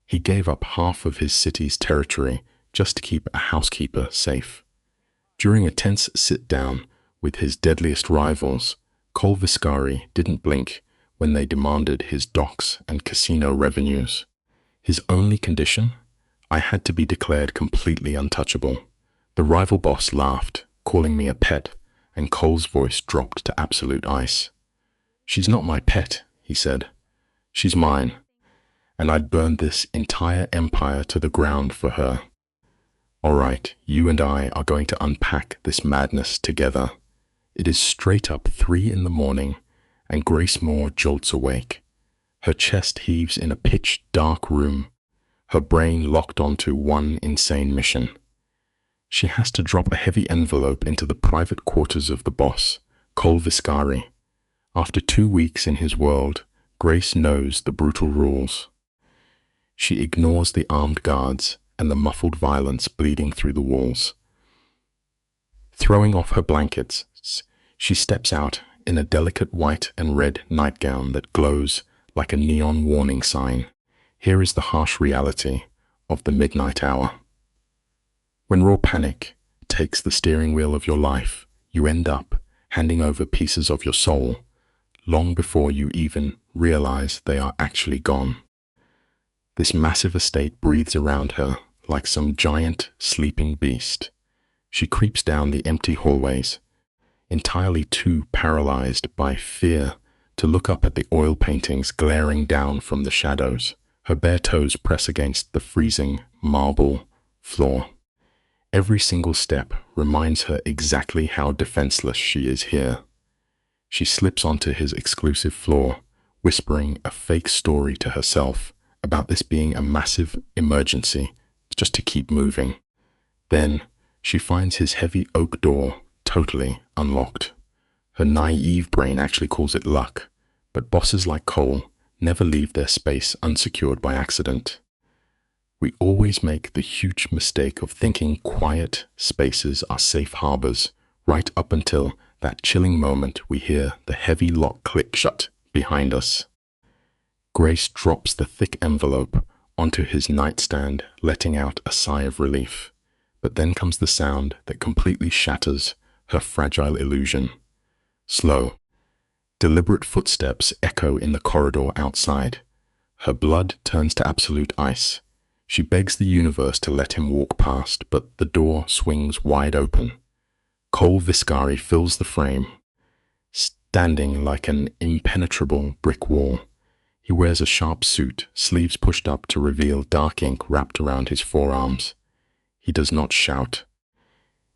He gave up half of his city's territory just to keep a housekeeper safe. During a tense sit-down with his deadliest rivals, Cole Viscari didn't blink when they demanded his docks and casino revenues. His only condition? I had to be declared completely untouchable. The rival boss laughed, calling me a pet, and Cole's voice dropped to absolute ice. "She's not my pet," he said. "She's mine, and I'd burn this entire empire to the ground for her." "All right, you and I are going to unpack this madness together." It is straight up 3 in the morning, and Grace Moore jolts awake. Her chest heaves in a pitch-dark room, her brain locked onto one insane mission. She has to drop a heavy envelope into the private quarters of the boss, Cole Viscari. After 2 weeks in his world, Grace knows the brutal rules. She ignores the armed guards and the muffled violence bleeding through the walls. Throwing off her blankets, she steps out in a delicate white and red nightgown that glows like a neon warning sign. Here is the harsh reality of the midnight hour. When raw panic takes the steering wheel of your life, you end up handing over pieces of your soul long before you even realize they are actually gone. This massive estate breathes around her like some giant sleeping beast. She creeps down the empty hallways, entirely too paralyzed by fear to look up at the oil paintings glaring down from the shadows. Her bare toes press against the freezing marble floor. Every single step reminds her exactly how defenseless she is here. She slips onto his exclusive floor, whispering a fake story to herself about this being a massive emergency, just to keep moving. Then she finds his heavy oak door totally unlocked. Her naive brain actually calls it luck, but bosses like Cole never leave their space unsecured by accident. We always make the huge mistake of thinking quiet spaces are safe harbors, right up until that chilling moment we hear the heavy lock click shut behind us. Grace drops the thick envelope onto his nightstand, letting out a sigh of relief. But then comes the sound that completely shatters her fragile illusion. Slow, deliberate footsteps echo in the corridor outside. Her blood turns to absolute ice. She begs the universe to let him walk past, but the door swings wide open. Cole Viscari fills the frame, standing like an impenetrable brick wall. He wears a sharp suit, sleeves pushed up to reveal dark ink wrapped around his forearms. He does not shout.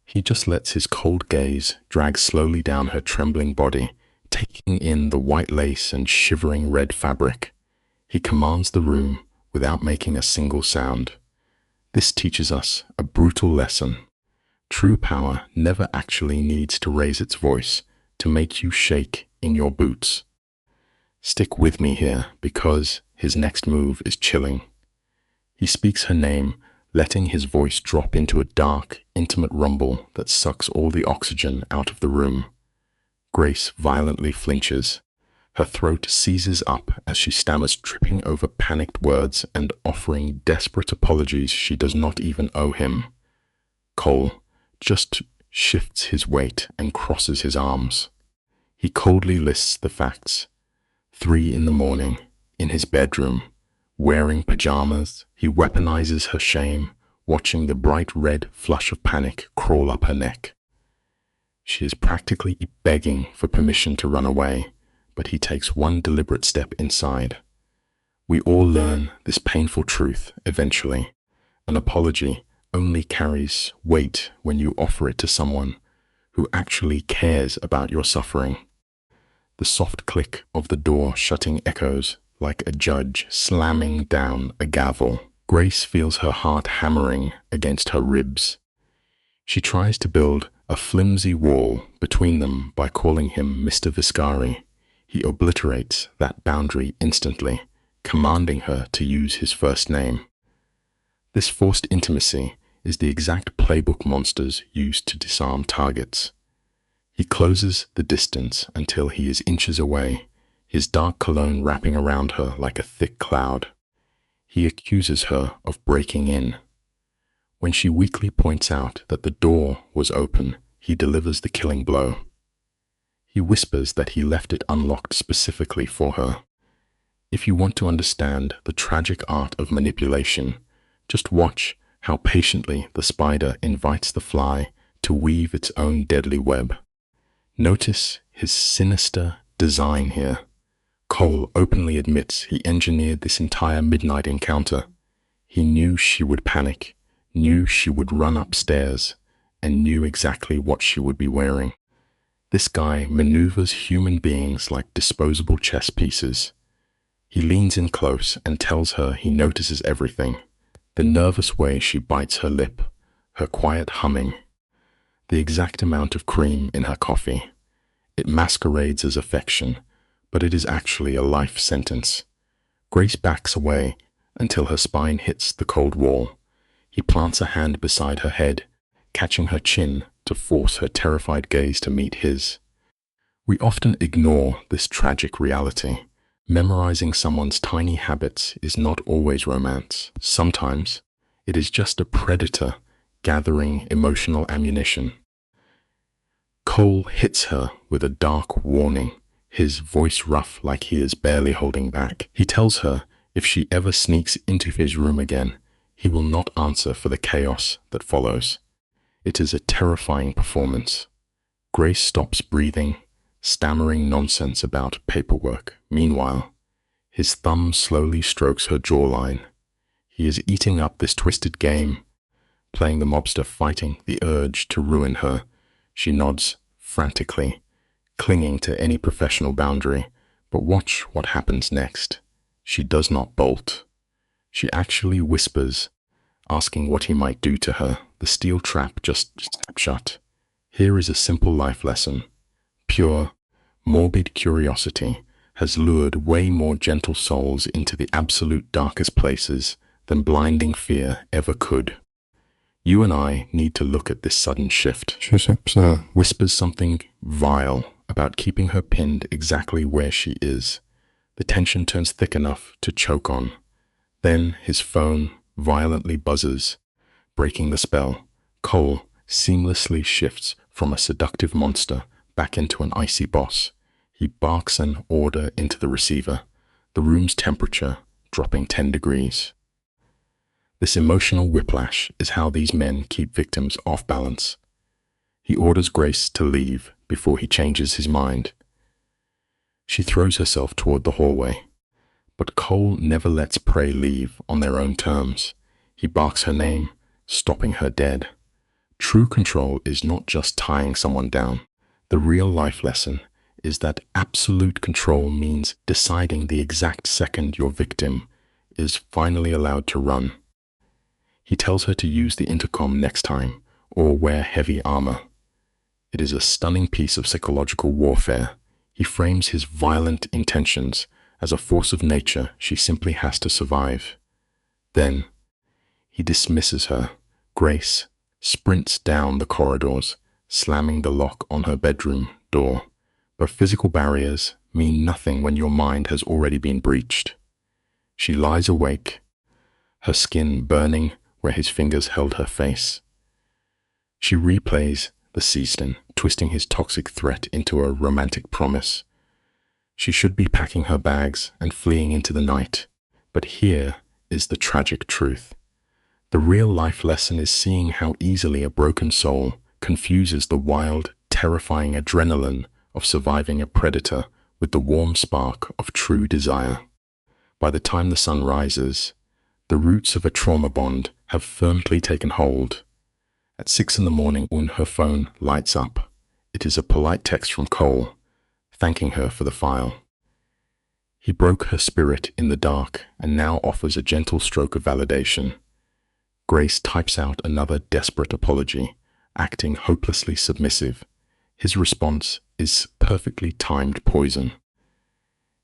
He just lets his cold gaze drag slowly down her trembling body, taking in the white lace and shivering red fabric. He commands the room without making a single sound. This teaches us a brutal lesson. True power never actually needs to raise its voice to make you shake in your boots. Stick with me here, because his next move is chilling. He speaks her name, letting his voice drop into a dark, intimate rumble that sucks all the oxygen out of the room. Grace violently flinches. Her throat seizes up as she stammers, tripping over panicked words and offering desperate apologies she does not even owe him. Cole just shifts his weight and crosses his arms. He coldly lists the facts. 3 in the morning, in his bedroom, wearing pajamas, he weaponizes her shame, watching the bright red flush of panic crawl up her neck. She is practically begging for permission to run away, but he takes one deliberate step inside. We all learn this painful truth eventually. An apology only carries weight when you offer it to someone who actually cares about your suffering. The soft click of the door shutting echoes like a judge slamming down a gavel. Grace feels her heart hammering against her ribs. She tries to build a flimsy wall between them by calling him Mr. Viscari. He obliterates that boundary instantly, commanding her to use his first name. This forced intimacy is the exact playbook monsters use to disarm targets. He closes the distance until he is inches away, his dark cologne wrapping around her like a thick cloud. He accuses her of breaking in. When she weakly points out that the door was open, he delivers the killing blow. He whispers that he left it unlocked specifically for her. If you want to understand the tragic art of manipulation, just watch how patiently the spider invites the fly to weave its own deadly web. Notice his sinister design here. Cole openly admits he engineered this entire midnight encounter. He knew she would panic, knew she would run upstairs, and knew exactly what she would be wearing. This guy maneuvers human beings like disposable chess pieces. He leans in close and tells her he notices everything. The nervous way she bites her lip, her quiet humming, the exact amount of cream in her coffee. It masquerades as affection, but it is actually a life sentence. Grace backs away until her spine hits the cold wall. He plants a hand beside her head, catching her chin to force her terrified gaze to meet his. We often ignore this tragic reality. Memorizing someone's tiny habits is not always romance. Sometimes it is just a predator gathering emotional ammunition. Cole hits her with a dark warning, his voice rough like he is barely holding back. He tells her if she ever sneaks into his room again, he will not answer for the chaos that follows. It is a terrifying performance. Grace stops breathing, stammering nonsense about paperwork. Meanwhile, his thumb slowly strokes her jawline. He is eating up this twisted game, playing the mobster, fighting the urge to ruin her. She nods frantically, clinging to any professional boundary. But watch what happens next. She does not bolt. She actually whispers, asking what he might do to her. The steel trap just snaps shut. Here is a simple life lesson. Pure, morbid curiosity has lured way more gentle souls into the absolute darkest places than blinding fear ever could. You and I need to look at this sudden shift. She whispers something vile about keeping her pinned exactly where she is. The tension turns thick enough to choke on. Then his phone violently buzzes, breaking the spell. Cole seamlessly shifts from a seductive monster back into an icy boss. He barks an order into the receiver, the room's temperature dropping 10 degrees. This emotional whiplash is how these men keep victims off balance. He orders Grace to leave before he changes his mind. She throws herself toward the hallway, but Cole never lets prey leave on their own terms. He barks her name, stopping her dead. True control is not just tying someone down. The real life lesson is that absolute control means deciding the exact second your victim is finally allowed to run. He tells her to use the intercom next time or wear heavy armor. It is a stunning piece of psychological warfare. He frames his violent intentions as a force of nature she simply has to survive. Then he dismisses her. Grace sprints down the corridors, slamming the lock on her bedroom door. But physical barriers mean nothing when your mind has already been breached. She lies awake, her skin burning where his fingers held her face. She replays the season, twisting his toxic threat into a romantic promise. She should be packing her bags and fleeing into the night. But here is the tragic truth. The real-life lesson is seeing how easily a broken soul confuses the wild, terrifying adrenaline of surviving a predator with the warm spark of true desire. By the time the sun rises, the roots of a trauma bond have firmly taken hold. At 6 a.m, when her phone lights up, it is a polite text from Cole, thanking her for the file. He broke her spirit in the dark and now offers a gentle stroke of validation. Grace types out another desperate apology, acting hopelessly submissive. His response is perfectly timed poison.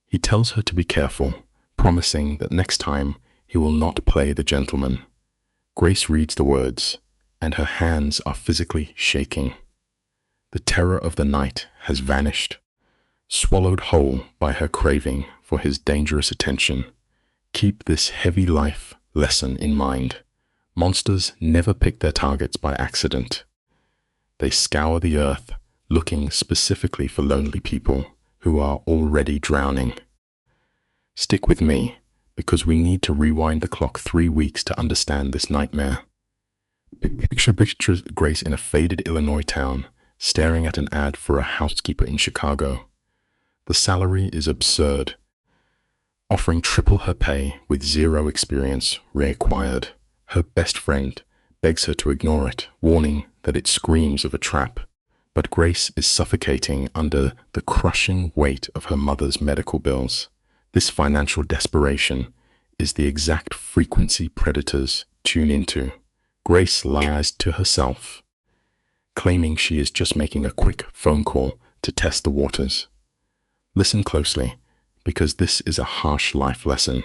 He tells her to be careful, promising that next time he will not play the gentleman. Grace reads the words, and her hands are physically shaking. The terror of the night has vanished, swallowed whole by her craving for his dangerous attention. Keep this heavy life lesson in mind. Monsters never pick their targets by accident. They scour the earth, looking specifically for lonely people who are already drowning. Stick with me, because we need to rewind the clock 3 weeks to understand this nightmare. Picture Grace in a faded Illinois town, staring at an ad for a housekeeper in Chicago. The salary is absurd, offering triple her pay with zero experience required. Her best friend begs her to ignore it, warning that it screams of a trap. But Grace is suffocating under the crushing weight of her mother's medical bills. This financial desperation is the exact frequency predators tune into. Grace lies to herself, claiming she is just making a quick phone call to test the waters. Listen closely, because this is a harsh life lesson.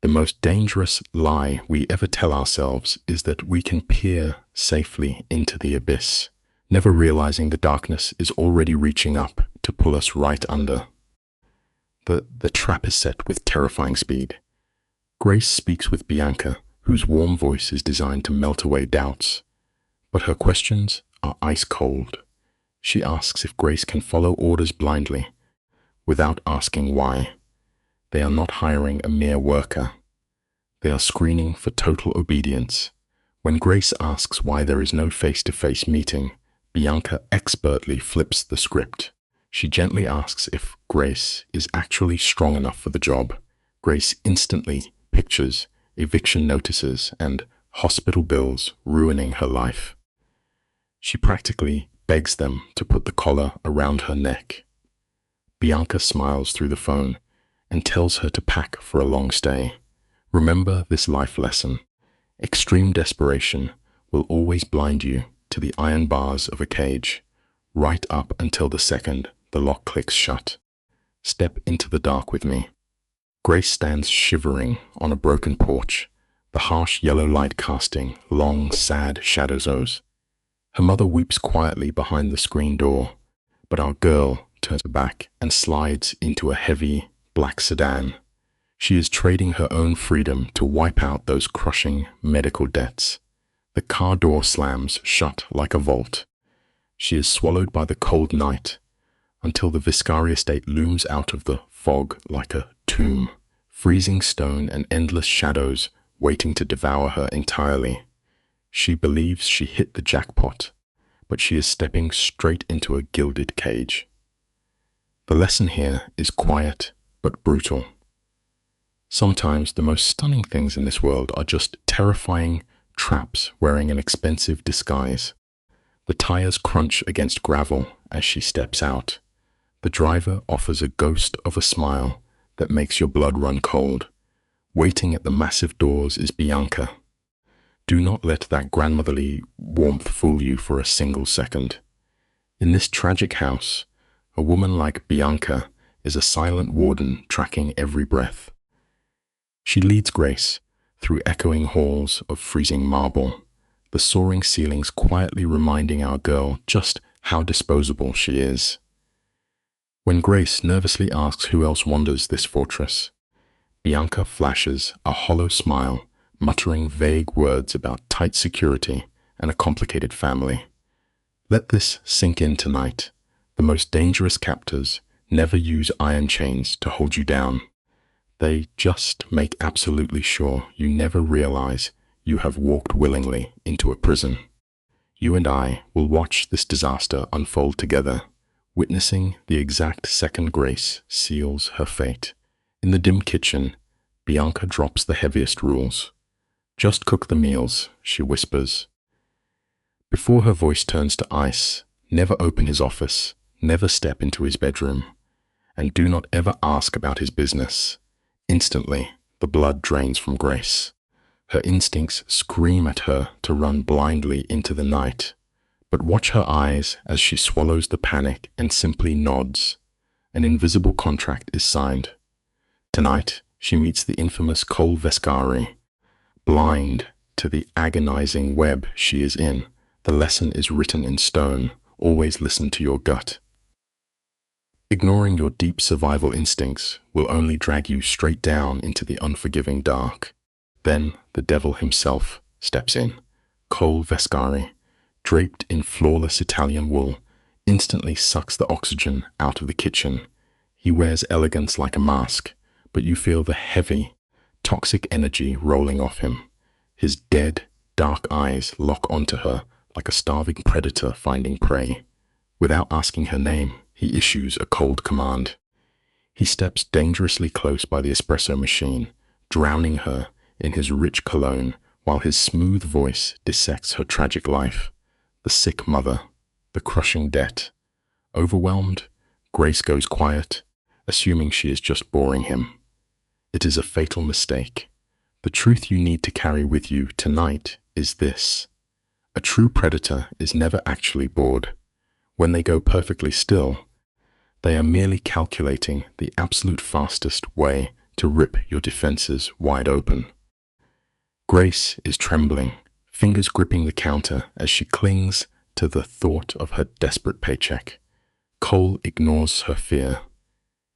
The most dangerous lie we ever tell ourselves is that we can peer safely into the abyss, never realizing the darkness is already reaching up to pull us right under. The trap is set with terrifying speed. Grace speaks with Bianca, whose warm voice is designed to melt away doubts. But her questions are ice cold. She asks if Grace can follow orders blindly, without asking why. They are not hiring a mere worker. They are screening for total obedience. When Grace asks why there is no face-to-face meeting, Bianca expertly flips the script. She gently asks if Grace is actually strong enough for the job. Grace instantly pictures eviction notices and hospital bills ruining her life. She practically begs them to put the collar around her neck. Bianca smiles through the phone and tells her to pack for a long stay. Remember this life lesson. Extreme desperation will always blind you to the iron bars of a cage, right up until the second the lock clicks shut. Step into the dark with me. Grace stands shivering on a broken porch, the harsh yellow light casting long, sad shadows. Her mother weeps quietly behind the screen door, but our girl turns back and slides into a heavy, black sedan. She is trading her own freedom to wipe out those crushing medical debts. The car door slams shut like a vault. She is swallowed by the cold night until the Viscari estate looms out of the fog like a tomb, freezing stone and endless shadows waiting to devour her entirely. She believes she hit the jackpot, but she is stepping straight into a gilded cage. The lesson here is quiet but brutal. Sometimes the most stunning things in this world are just terrifying traps wearing an expensive disguise. The tires crunch against gravel as she steps out. The driver offers a ghost of a smile that makes your blood run cold. Waiting at the massive doors is Bianca. Do not let that grandmotherly warmth fool you for a single second. In this tragic house, a woman like Bianca is a silent warden tracking every breath. She leads Grace through echoing halls of freezing marble, the soaring ceilings quietly reminding our girl just how disposable she is. When Grace nervously asks who else wanders this fortress, Bianca flashes a hollow smile, muttering vague words about tight security and a complicated family. Let this sink in tonight. The most dangerous captors never use iron chains to hold you down. They just make absolutely sure you never realize you have walked willingly into a prison. You and I will watch this disaster unfold together, witnessing the exact second Grace seals her fate. In the dim kitchen, Bianca drops the heaviest rules. Just cook the meals, she whispers. Before her voice turns to ice, never open his office, never step into his bedroom, and do not ever ask about his business. Instantly, the blood drains from Grace. Her instincts scream at her to run blindly into the night. But watch her eyes as she swallows the panic and simply nods. An invisible contract is signed. Tonight, she meets the infamous Cole Vescari. Blind to the agonizing web she is in, the lesson is written in stone. Always listen to your gut. Ignoring your deep survival instincts will only drag you straight down into the unforgiving dark. Then the devil himself steps in. Cole Vescari, draped in flawless Italian wool, instantly sucks the oxygen out of the kitchen. He wears elegance like a mask, but you feel the heavy, toxic energy rolling off him. His dead, dark eyes lock onto her like a starving predator finding prey. Without asking her name, he issues a cold command. He steps dangerously close by the espresso machine, drowning her in his rich cologne while his smooth voice dissects her tragic life. The sick mother, the crushing debt. Overwhelmed, Grace goes quiet, assuming she is just boring him. It is a fatal mistake. The truth you need to carry with you tonight is this. A true predator is never actually bored. When they go perfectly still, they are merely calculating the absolute fastest way to rip your defenses wide open. Grace is trembling, fingers gripping the counter as she clings to the thought of her desperate paycheck. Cole ignores her fear.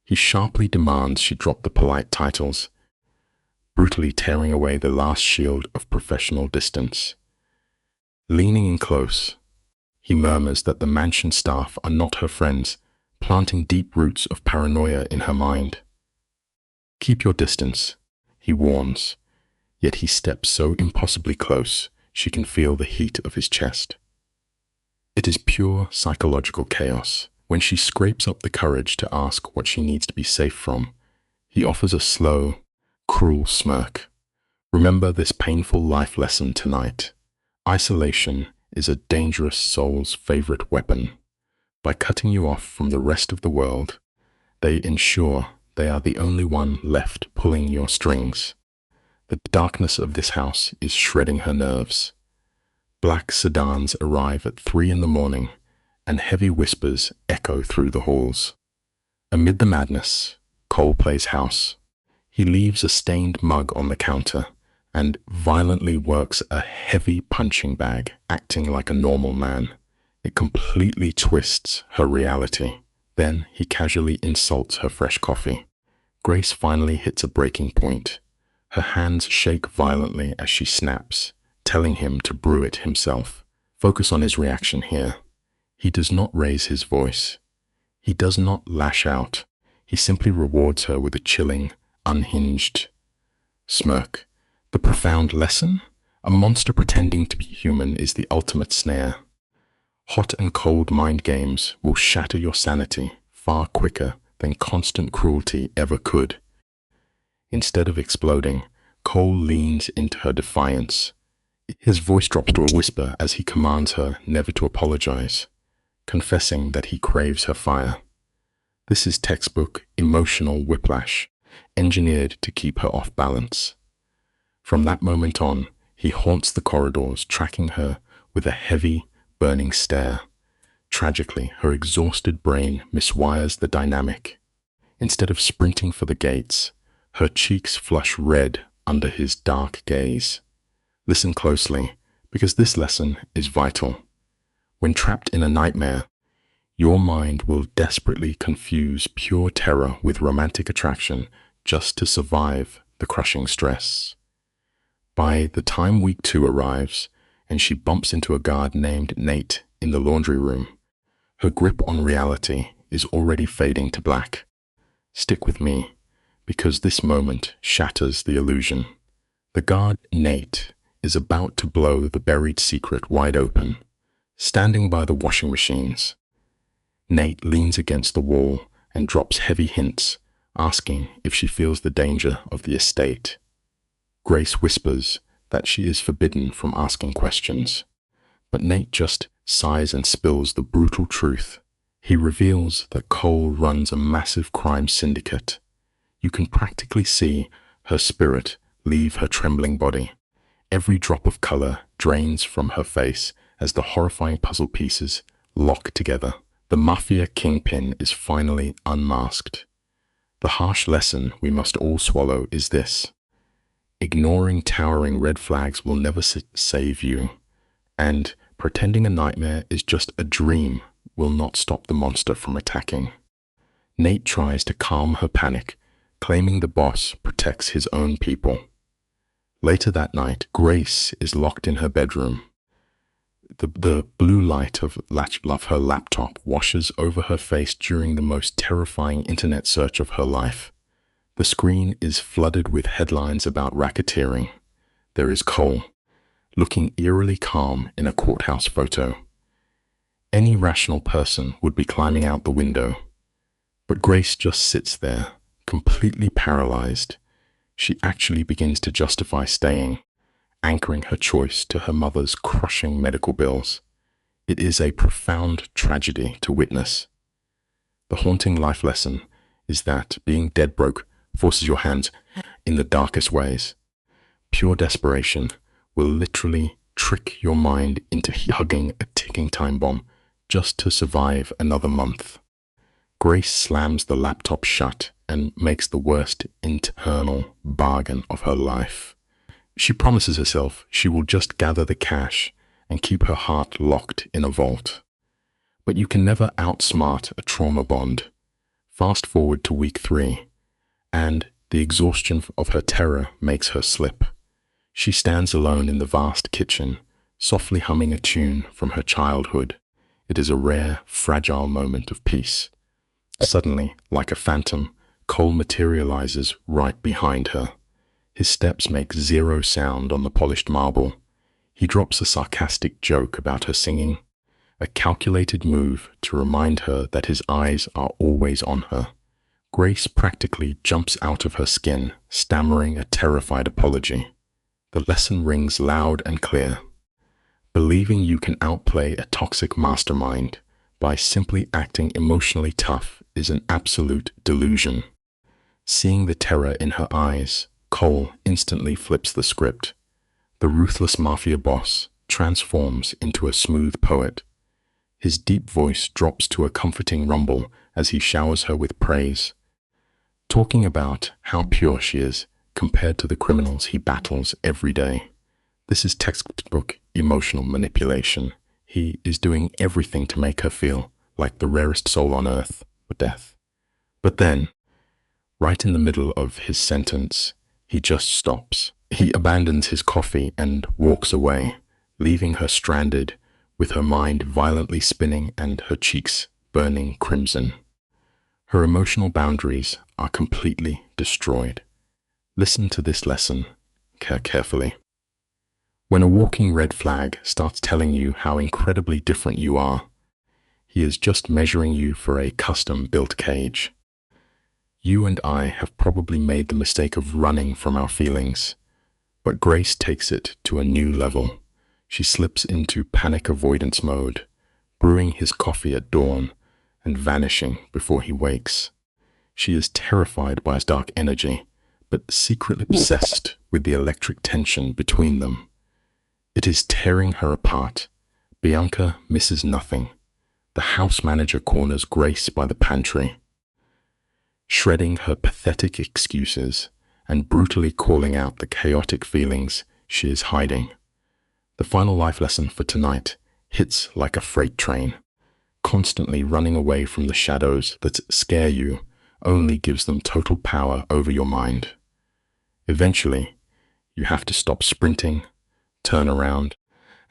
He sharply demands she drop the polite titles, brutally tearing away the last shield of professional distance. Leaning in close, he murmurs that the mansion staff are not her friends, planting deep roots of paranoia in her mind. Keep your distance, he warns, yet he steps so impossibly close she can feel the heat of his chest. It is pure psychological chaos. When she scrapes up the courage to ask what she needs to be safe from, he offers a slow, cruel smirk. Remember this painful life lesson tonight. Isolation is a dangerous soul's favorite weapon. By cutting you off from the rest of the world, they ensure they are the only one left pulling your strings. The darkness of this house is shredding her nerves. Black sedans arrive at 3 a.m, and heavy whispers echo through the halls. Amid the madness, Cole plays house. He leaves a stained mug on the counter and violently works a heavy punching bag, acting like a normal man. It completely twists her reality. Then he casually insults her fresh coffee. Grace finally hits a breaking point. Her hands shake violently as she snaps, telling him to brew it himself. Focus on his reaction here. He does not raise his voice. He does not lash out. He simply rewards her with a chilling, unhinged smirk. The profound lesson? A monster pretending to be human is the ultimate snare. Hot and cold mind games will shatter your sanity far quicker than constant cruelty ever could. Instead of exploding, Cole leans into her defiance. His voice drops to a whisper as he commands her never to apologize, confessing that he craves her fire. This is textbook emotional whiplash, engineered to keep her off balance. From that moment on, he haunts the corridors, tracking her with a heavy, burning stare. Tragically, her exhausted brain miswires the dynamic. Instead of sprinting for the gates, her cheeks flush red under his dark gaze. Listen closely, because this lesson is vital. When trapped in a nightmare, your mind will desperately confuse pure terror with romantic attraction just to survive the crushing stress. By the time week 2 arrives and she bumps into a guard named Nate in the laundry room, her grip on reality is already fading to black. Stick with me, because this moment shatters the illusion. The guard, Nate, is about to blow the buried secret wide open. Standing by the washing machines, Nate leans against the wall and drops heavy hints, asking if she feels the danger of the estate. Grace whispers that she is forbidden from asking questions, but Nate just sighs and spills the brutal truth. He reveals that Cole runs a massive crime syndicate. You can practically see her spirit leave her trembling body. Every drop of color drains from her face as the horrifying puzzle pieces lock together. The Mafia kingpin is finally unmasked. The harsh lesson we must all swallow is this: ignoring towering red flags will never save you, and pretending a nightmare is just a dream will not stop the monster from attacking. Nate tries to calm her panic, claiming the boss protects his own people. Later that night, Grace is locked in her bedroom. The blue light of her laptop washes over her face during the most terrifying internet search of her life. The screen is flooded with headlines about racketeering. There is Cole, looking eerily calm in a courthouse photo. Any rational person would be climbing out the window. But Grace just sits there, completely paralyzed. She actually begins to justify staying, anchoring her choice to her mother's crushing medical bills. It is a profound tragedy to witness. The haunting life lesson is that being dead broke forces your hand in the darkest ways. Pure desperation will literally trick your mind into hugging a ticking time bomb just to survive another month. Grace slams the laptop shut and makes the worst internal bargain of her life. She promises herself she will just gather the cash and keep her heart locked in a vault. But you can never outsmart a trauma bond. Fast forward to week 3, and the exhaustion of her terror makes her slip. She stands alone in the vast kitchen, softly humming a tune from her childhood. It is a rare, fragile moment of peace. Suddenly, like a phantom, Cole materializes right behind her. His steps make zero sound on the polished marble. He drops a sarcastic joke about her singing, a calculated move to remind her that his eyes are always on her. Grace practically jumps out of her skin, stammering a terrified apology. The lesson rings loud and clear. Believing you can outplay a toxic mastermind by simply acting emotionally tough is an absolute delusion. Seeing the terror in her eyes, Cole instantly flips the script. The ruthless Mafia boss transforms into a smooth poet. His deep voice drops to a comforting rumble as he showers her with praise, talking about how pure she is compared to the criminals he battles every day. This is textbook emotional manipulation. He is doing everything to make her feel like the rarest soul on earth for death. But then, right in the middle of his sentence, he just stops. He abandons his coffee and walks away, leaving her stranded, with her mind violently spinning and her cheeks burning crimson. Her emotional boundaries are completely destroyed. Listen to this lesson carefully. When a walking red flag starts telling you how incredibly different you are, he is just measuring you for a custom-built cage. You and I have probably made the mistake of running from our feelings, but Grace takes it to a new level. She slips into panic avoidance mode, brewing his coffee at dawn and vanishing before he wakes. She is terrified by his dark energy, but secretly obsessed with the electric tension between them. It is tearing her apart. Bianca misses nothing. The house manager corners Grace by the pantry, shredding her pathetic excuses and brutally calling out the chaotic feelings she is hiding. The final life lesson for tonight hits like a freight train. Constantly running away from the shadows that scare you only gives them total power over your mind. Eventually, you have to stop sprinting, turn around,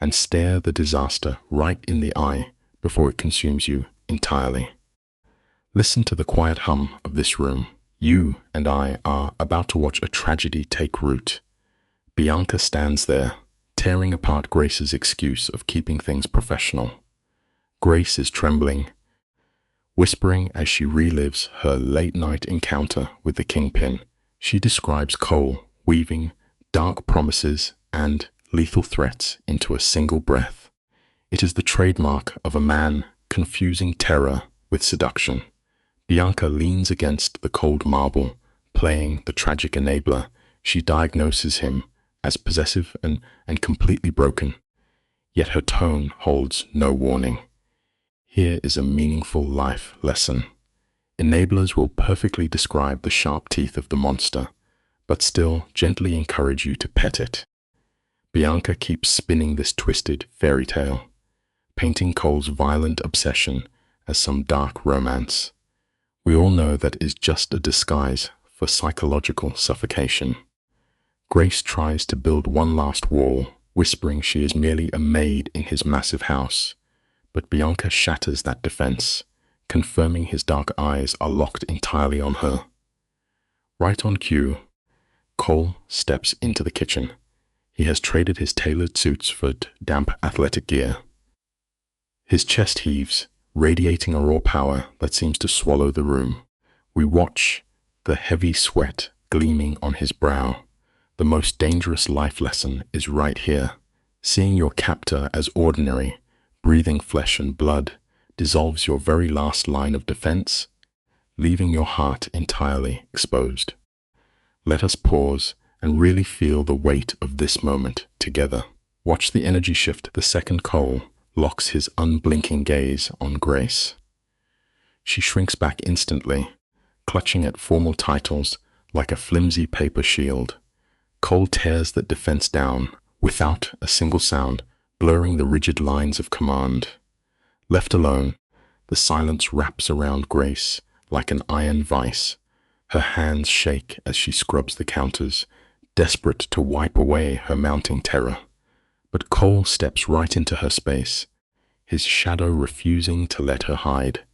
and stare the disaster right in the eye before it consumes you entirely. Listen to the quiet hum of this room. You and I are about to watch a tragedy take root. Bianca stands there, tearing apart Grace's excuse of keeping things professional. Grace is trembling, whispering as she relives her late-night encounter with the kingpin. She describes Cole weaving dark promises and lethal threats into a single breath. It is the trademark of a man confusing terror with seduction. Bianca leans against the cold marble, playing the tragic enabler. She diagnoses him as possessive and completely broken, yet her tone holds no warning. Here is a meaningful life lesson. Enablers will perfectly describe the sharp teeth of the monster, but still gently encourage you to pet it. Bianca keeps spinning this twisted fairy tale, painting Cole's violent obsession as some dark romance. We all know that is just a disguise for psychological suffocation. Grace tries to build one last wall, whispering she is merely a maid in his massive house, but Bianca shatters that defense, confirming his dark eyes are locked entirely on her. Right on cue, Cole steps into the kitchen. He has traded his tailored suits for damp athletic gear. His chest heaves, radiating a raw power that seems to swallow the room. We watch, the heavy sweat gleaming on his brow. The most dangerous life lesson is right here. Seeing your captor as ordinary, breathing flesh and blood, dissolves your very last line of defense, leaving your heart entirely exposed. Let us pause and really feel the weight of this moment together. Watch the energy shift the second Cole locks his unblinking gaze on Grace. She shrinks back instantly, clutching at formal titles like a flimsy paper shield. Cole tears that defense down without a single sound, blurring the rigid lines of command. Left alone, the silence wraps around Grace like an iron vice. Her hands shake as she scrubs the counters, desperate to wipe away her mounting terror. But Cole steps right into her space, his shadow refusing to let her hide.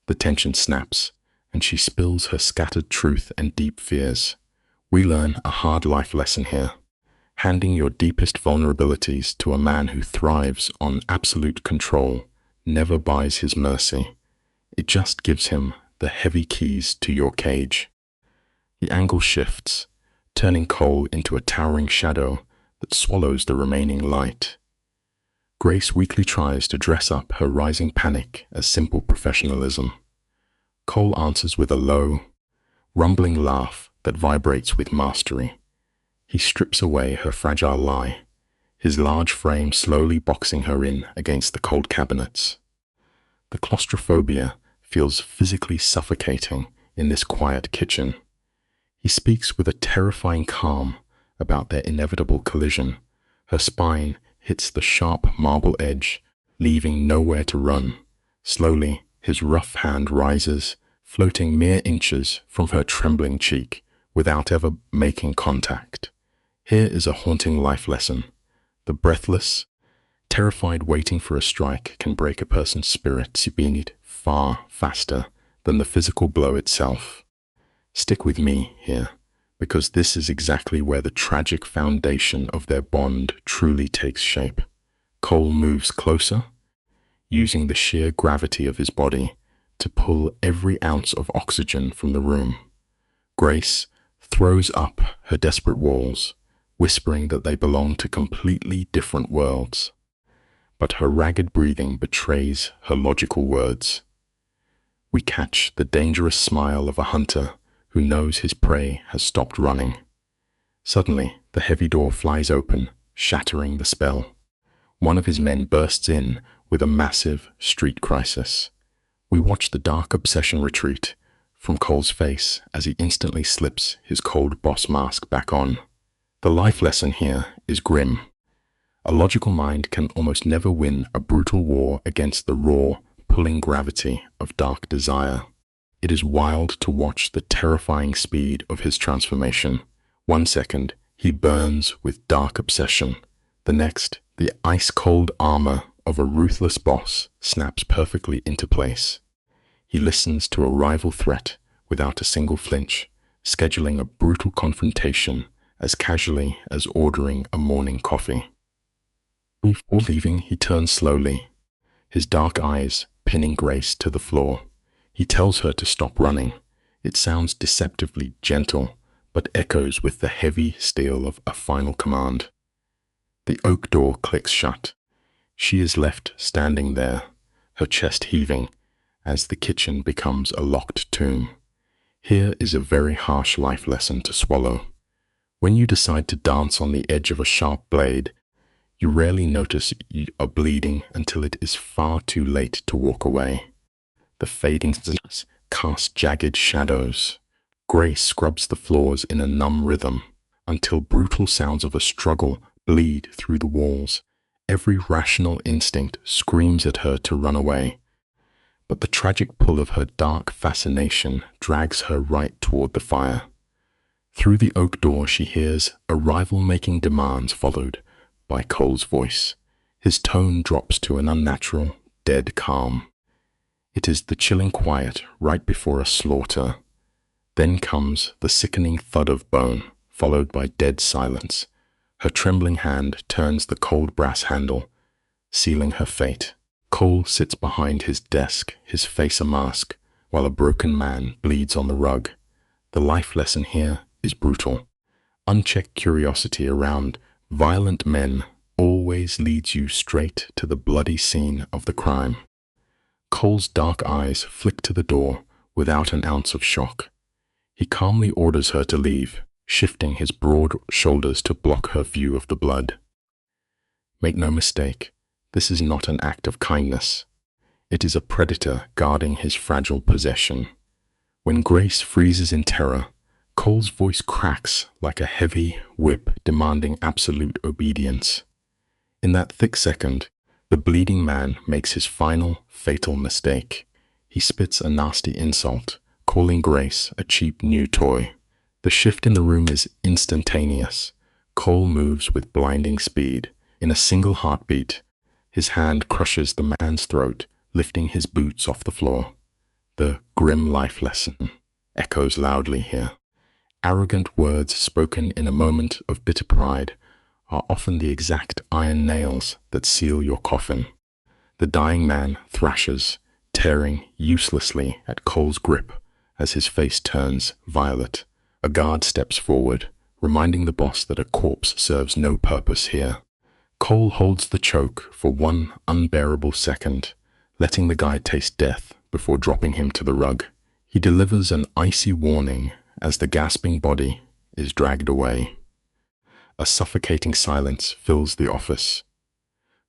The tension snaps, and she spills her scattered truth and deep fears. We learn a hard life lesson here. Handing your deepest vulnerabilities to a man who thrives on absolute control never buys his mercy. It just gives him the heavy keys to your cage. The angle shifts, turning Cole into a towering shadow that swallows the remaining light. Grace weakly tries to dress up her rising panic as simple professionalism. Cole answers with a low, rumbling laugh that vibrates with mastery. He strips away her fragile lie, his large frame slowly boxing her in against the cold cabinets. The claustrophobia feels physically suffocating in this quiet kitchen. He speaks with a terrifying calm about their inevitable collision. Her spine hits the sharp marble edge, leaving nowhere to run. Slowly, his rough hand rises, floating mere inches from her trembling cheek without ever making contact. Here is a haunting life lesson. The breathless, terrified waiting for a strike can break a person's spirit far faster than the physical blow itself. Stick with me here, because this is exactly where the tragic foundation of their bond truly takes shape. Cole moves closer, using the sheer gravity of his body to pull every ounce of oxygen from the room. Grace throws up her desperate walls, whispering that they belong to completely different worlds. But her ragged breathing betrays her logical words. We catch the dangerous smile of a hunter who knows his prey has stopped running. Suddenly, the heavy door flies open, shattering the spell. One of his men bursts in with a massive street crisis. We watch the dark obsession retreat from Cole's face as he instantly slips his cold boss mask back on. The life lesson here is grim. A logical mind can almost never win a brutal war against the raw, pulling gravity of dark desire. It is wild to watch the terrifying speed of his transformation. 1 second, he burns with dark obsession. The next, the ice-cold armor of a ruthless boss snaps perfectly into place. He listens to a rival threat without a single flinch, scheduling a brutal confrontation as casually as ordering a morning coffee. Before leaving, he turns slowly, his dark eyes pinning Grace to the floor. He tells her to stop running. It sounds deceptively gentle, but echoes with the heavy steel of a final command. The oak door clicks shut. She is left standing there, her chest heaving, as the kitchen becomes a locked tomb. Here is a very harsh life lesson to swallow. When you decide to dance on the edge of a sharp blade, you rarely notice you are bleeding until it is far too late to walk away. The fading stars cast jagged shadows. Grace scrubs the floors in a numb rhythm until brutal sounds of a struggle bleed through the walls. Every rational instinct screams at her to run away, but the tragic pull of her dark fascination drags her right toward the fire. Through the oak door she hears a rival making demands, followed by Cole's voice. His tone drops to an unnatural, dead calm. It is the chilling quiet right before a slaughter. Then comes the sickening thud of bone, followed by dead silence. Her trembling hand turns the cold brass handle, sealing her fate. Cole sits behind his desk, his face a mask, while a broken man bleeds on the rug. The life lesson here is brutal. Unchecked curiosity around violent men always leads you straight to the bloody scene of the crime. Cole's dark eyes flick to the door without an ounce of shock. He calmly orders her to leave, shifting his broad shoulders to block her view of the blood. Make no mistake, this is not an act of kindness. It is a predator guarding his fragile possession. When Grace freezes in terror, Cole's voice cracks like a heavy whip demanding absolute obedience. In that thick second, the bleeding man makes his final, fatal mistake. He spits a nasty insult, calling Grace a cheap new toy. The shift in the room is instantaneous. Cole moves with blinding speed. In a single heartbeat, his hand crushes the man's throat, lifting his boots off the floor. The grim life lesson echoes loudly here. Arrogant words spoken in a moment of bitter pride are often the exact iron nails that seal your coffin. The dying man thrashes, tearing uselessly at Cole's grip as his face turns violet. A guard steps forward, reminding the boss that a corpse serves no purpose here. Cole holds the choke for one unbearable second, letting the guy taste death before dropping him to the rug. He delivers an icy warning as the gasping body is dragged away. A suffocating silence fills the office.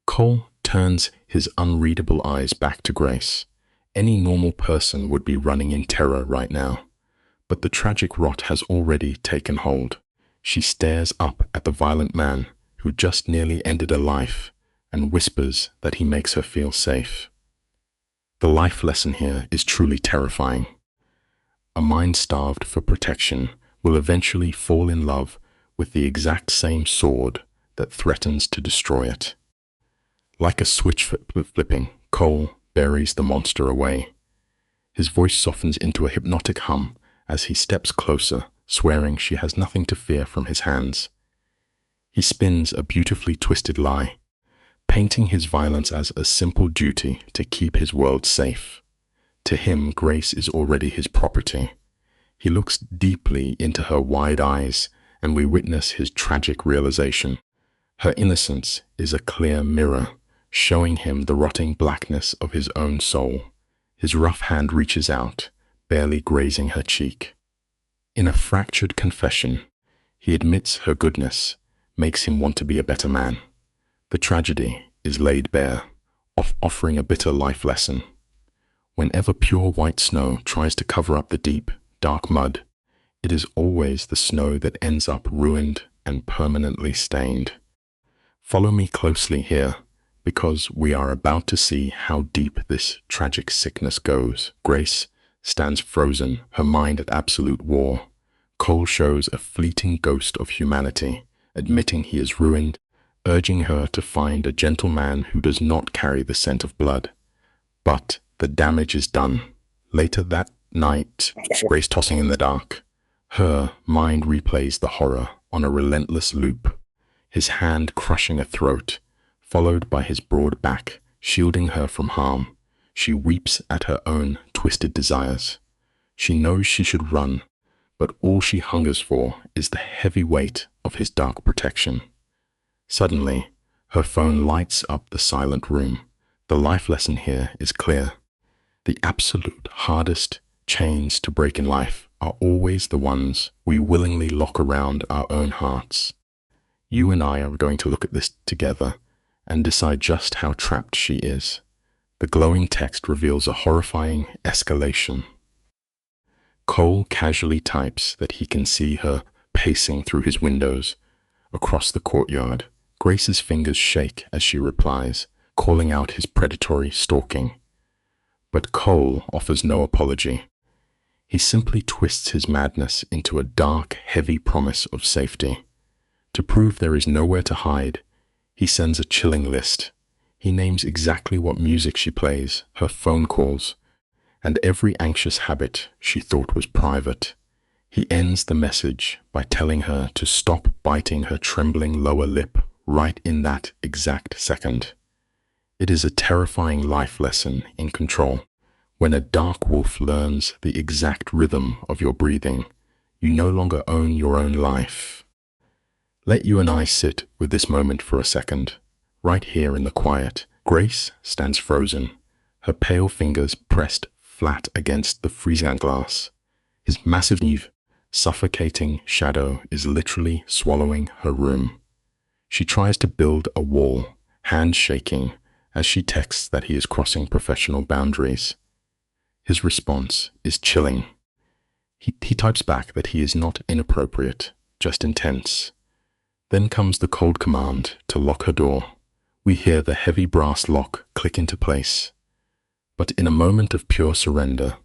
Cole turns his unreadable eyes back to Grace. Any normal person would be running in terror right now, but the tragic rot has already taken hold. She stares up at the violent man who just nearly ended a life and whispers that he makes her feel safe. The life lesson here is truly terrifying. A mind starved for protection will eventually fall in love with the exact same sword that threatens to destroy it. Like a switch flipping, Cole buries the monster away. His voice softens into a hypnotic hum as he steps closer, swearing she has nothing to fear from his hands. He spins a beautifully twisted lie, painting his violence as a simple duty to keep his world safe. To him, Grace is already his property. He looks deeply into her wide eyes, and we witness his tragic realization. Her innocence is a clear mirror, showing him the rotting blackness of his own soul. His rough hand reaches out, barely grazing her cheek. In a fractured confession, he admits her goodness makes him want to be a better man. The tragedy is laid bare, offering a bitter life lesson. Whenever pure white snow tries to cover up the deep, dark mud, it is always the snow that ends up ruined and permanently stained. Follow me closely here, because we are about to see how deep this tragic sickness goes. Grace stands frozen, her mind at absolute war. Cole shows a fleeting ghost of humanity, admitting he is ruined, urging her to find a gentleman who does not carry the scent of blood. But the damage is done. Later that night, Grace tossing in the dark. Her mind replays the horror on a relentless loop, his hand crushing a throat, followed by his broad back, shielding her from harm. She weeps at her own twisted desires. She knows she should run, but all she hungers for is the heavy weight of his dark protection. Suddenly, her phone lights up the silent room. The life lesson here is clear. The absolute hardest chains to break in life are always the ones we willingly lock around our own hearts. You and I are going to look at this together and decide just how trapped she is. The glowing text reveals a horrifying escalation. Cole casually types that he can see her pacing through his windows across the courtyard. Grace's fingers shake as she replies, calling out his predatory stalking. But Cole offers no apology. He simply twists his madness into a dark, heavy promise of safety. To prove there is nowhere to hide, he sends a chilling list. He names exactly what music she plays, her phone calls, and every anxious habit she thought was private. He ends the message by telling her to stop biting her trembling lower lip right in that exact second. It is a terrifying life lesson in control. When a dark wolf learns the exact rhythm of your breathing, you no longer own your own life. Let you and I sit with this moment for a second. Right here in the quiet, Grace stands frozen, her pale fingers pressed flat against the freezing glass. His massive, suffocating shadow is literally swallowing her room. She tries to build a wall, hands shaking, as she texts that he is crossing professional boundaries. His response is chilling. He types back that he is not inappropriate, just intense. Then comes the cold command to lock her door. We hear the heavy brass lock click into place. But in a moment of pure surrender,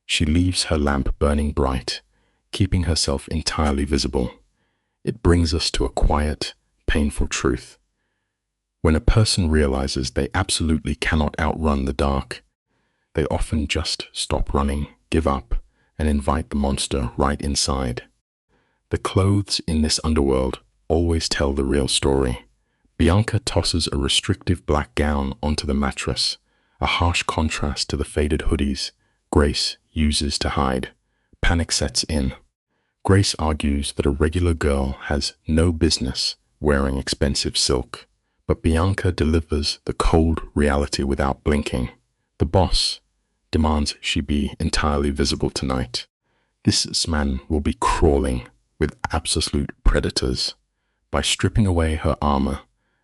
she leaves her lamp burning bright, keeping herself entirely visible. It brings us to a quiet, painful truth. When a person realizes they absolutely cannot outrun the dark, they often just stop running, give up, and invite the monster right inside. The clothes in this underworld always tell the real story. Bianca tosses a restrictive black gown onto the mattress, a harsh contrast to the faded hoodies Grace uses to hide. Panic sets in. Grace argues that a regular girl has no business wearing expensive silk, but Bianca delivers the cold reality without blinking. The boss demands she be entirely visible tonight. This man will be crawling with absolute predators. By stripping away her armor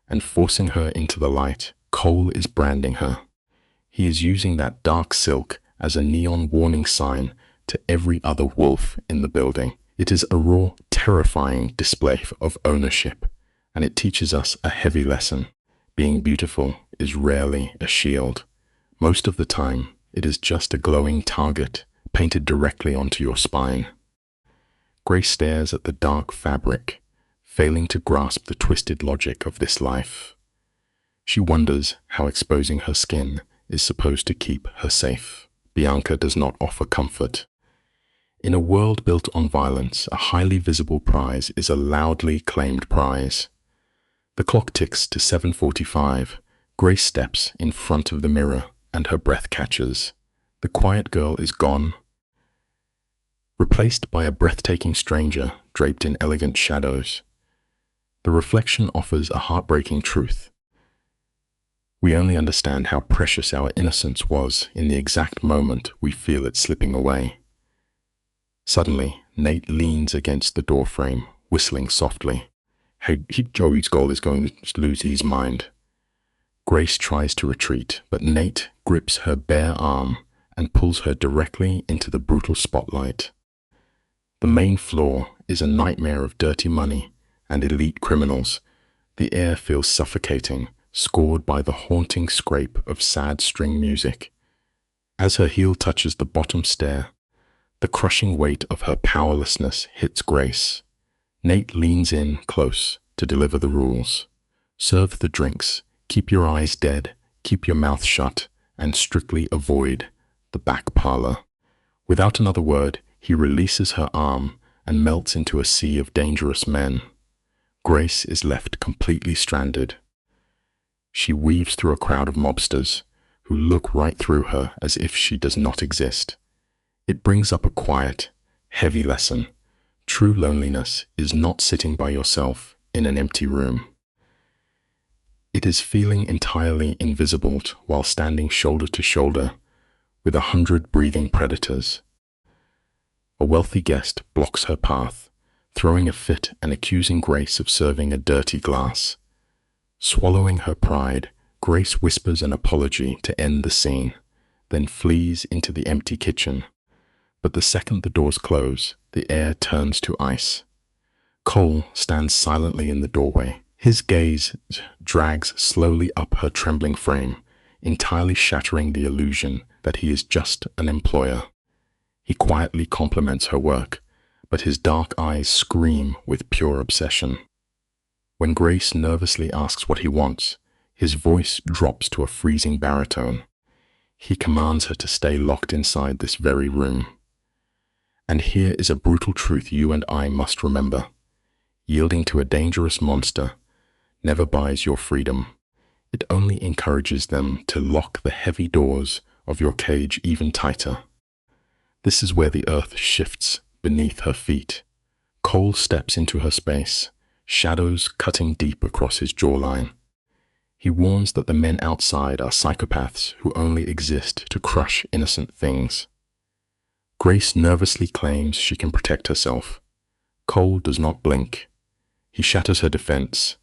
and forcing her into the light, Cole is branding her. He is using that dark silk as a neon warning sign to every other wolf in the building. It is a raw, terrifying display of ownership, and it teaches us a heavy lesson. Being beautiful is rarely a shield. Most of the time, it is just a glowing target painted directly onto your spine. Grace stares at the dark fabric, failing to grasp the twisted logic of this life. She wonders how exposing her skin is supposed to keep her safe. Bianca does not offer comfort. In a world built on violence, a highly visible prize is a loudly claimed prize. The clock ticks to 7:45. Grace steps in front of the mirror and her breath catches. The quiet girl is gone, replaced by a breathtaking stranger draped in elegant shadows. The reflection offers a heartbreaking truth. We only understand how precious our innocence was in the exact moment we feel it slipping away. Suddenly, Nate leans against the doorframe, whistling softly. Hey, Joey's goal is going to lose his mind. Grace tries to retreat, but Nate grips her bare arm and pulls her directly into the brutal spotlight. The main floor is a nightmare of dirty money and elite criminals. The air feels suffocating, scored by the haunting scrape of sad string music. As her heel touches the bottom stair, the crushing weight of her powerlessness hits Grace. Nate leans in close to deliver the rules. Serve the drinks, keep your eyes dead, keep your mouth shut, and strictly avoid the back parlor. Without another word, he releases her arm and melts into a sea of dangerous men. Grace is left completely stranded. She weaves through a crowd of mobsters who look right through her as if she does not exist. It brings up a quiet, heavy lesson. True loneliness is not sitting by yourself in an empty room. It is feeling entirely invisible while standing shoulder to shoulder with 100 breathing predators. A wealthy guest blocks her path, throwing a fit and accusing Grace of serving a dirty glass. Swallowing her pride, Grace whispers an apology to end the scene, then flees into the empty kitchen. But the second the doors close, the air turns to ice. Cole stands silently in the doorway. His gaze drags slowly up her trembling frame, entirely shattering the illusion that he is just an employer. He quietly compliments her work, but his dark eyes scream with pure obsession. When Grace nervously asks what he wants, his voice drops to a freezing baritone. He commands her to stay locked inside this very room. And here is a brutal truth you and I must remember. Yielding to a dangerous monster never buys your freedom. It only encourages them to lock the heavy doors of your cage even tighter. This is where the earth shifts beneath her feet. Cole steps into her space, shadows cutting deep across his jawline. He warns that the men outside are psychopaths who only exist to crush innocent things. Grace nervously claims she can protect herself. Cole does not blink. He shatters her defense,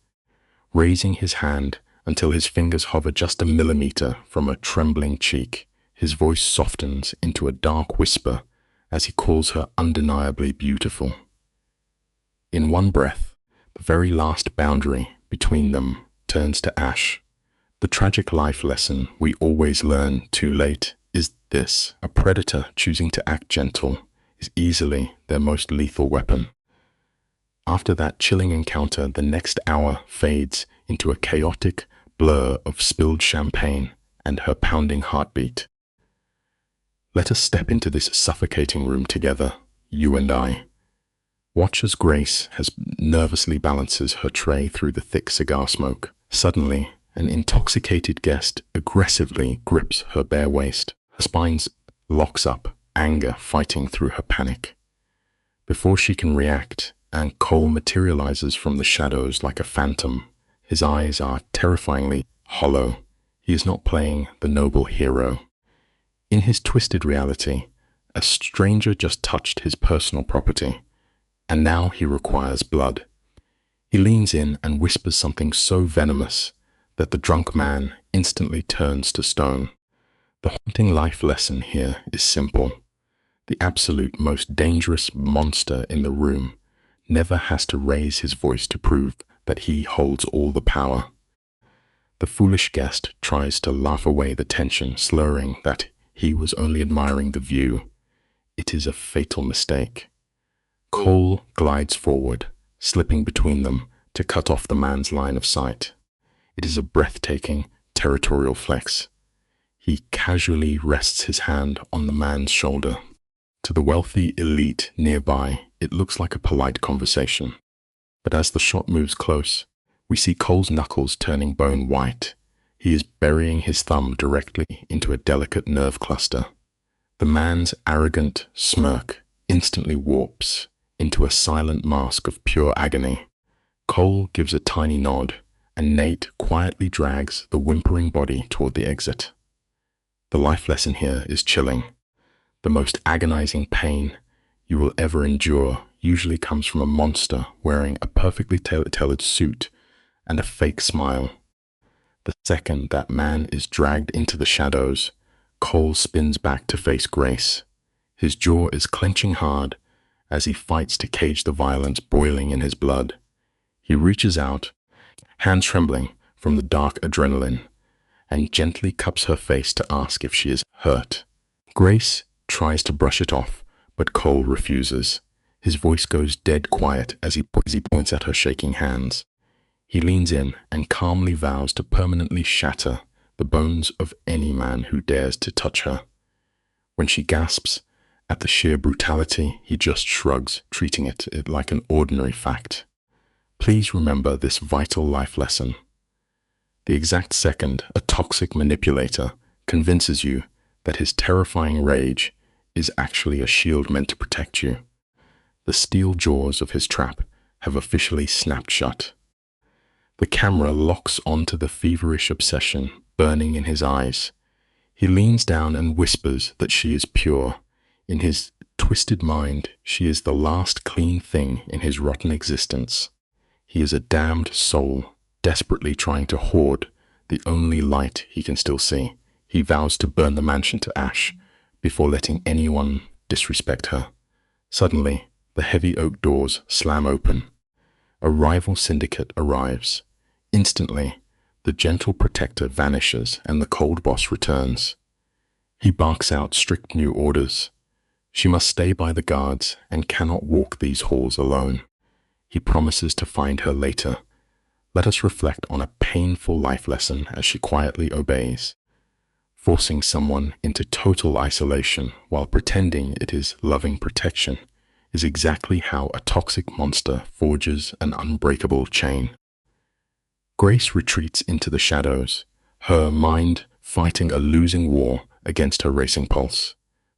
raising his hand until his fingers hover just a millimeter from her trembling cheek. His voice softens into a dark whisper as he calls her undeniably beautiful. In one breath, the very last boundary between them turns to ash. The tragic life lesson we always learn too late is this: a predator choosing to act gentle is easily their most lethal weapon. After that chilling encounter, the next hour fades into a chaotic blur of spilled champagne and her pounding heartbeat. Let us step into this suffocating room together, you and I. Watch as Grace nervously balances her tray through the thick cigar smoke. Suddenly, an intoxicated guest aggressively grips her bare waist. Her spine locks up, anger fighting through her panic. Before she can react, and Cole materializes from the shadows like a phantom. His eyes are terrifyingly hollow. He is not playing the noble hero. In his twisted reality, a stranger just touched his personal property, and now he requires blood. He leans in and whispers something so venomous that the drunk man instantly turns to stone. The haunting life lesson here is simple. The absolute most dangerous monster in the room never has to raise his voice to prove that he holds all the power. The foolish guest tries to laugh away the tension, slurring that he was only admiring the view. It is a fatal mistake. Cole glides forward, slipping between them to cut off the man's line of sight. It is a breathtaking, territorial flex. He casually rests his hand on the man's shoulder. To the wealthy elite nearby, it looks like a polite conversation. But as the shot moves close, we see Cole's knuckles turning bone white. He is burying his thumb directly into a delicate nerve cluster. The man's arrogant smirk instantly warps into a silent mask of pure agony. Cole gives a tiny nod, and Nate quietly drags the whimpering body toward the exit. The life lesson here is chilling. The most agonizing pain you will ever endure usually comes from a monster wearing a perfectly tailored suit and a fake smile. The second that man is dragged into the shadows, Cole spins back to face Grace. His jaw is clenching hard as he fights to cage the violence boiling in his blood. He reaches out, hands trembling from the dark adrenaline, and gently cups her face to ask if she is hurt. Grace tries to brush it off, but Cole refuses. His voice goes dead quiet as he points at her shaking hands. He leans in and calmly vows to permanently shatter the bones of any man who dares to touch her. When she gasps at the sheer brutality, he just shrugs, treating it like an ordinary fact. Please remember this vital life lesson. The exact second a toxic manipulator convinces you that his terrifying rage is actually a shield meant to protect you, the steel jaws of his trap have officially snapped shut. The camera locks onto the feverish obsession burning in his eyes. He leans down and whispers that she is pure. In his twisted mind, she is the last clean thing in his rotten existence. He is a damned soul, desperately trying to hoard the only light he can still see. He vows to burn the mansion to ash before letting anyone disrespect her. Suddenly, the heavy oak doors slam open. A rival syndicate arrives. Instantly, the gentle protector vanishes and the cold boss returns. He barks out strict new orders. She must stay by the guards and cannot walk these halls alone. He promises to find her later. Let us reflect on a painful life lesson as she quietly obeys. Forcing someone into total isolation while pretending it is loving protection is exactly how a toxic monster forges an unbreakable chain. Grace retreats into the shadows, her mind fighting a losing war against her racing pulse.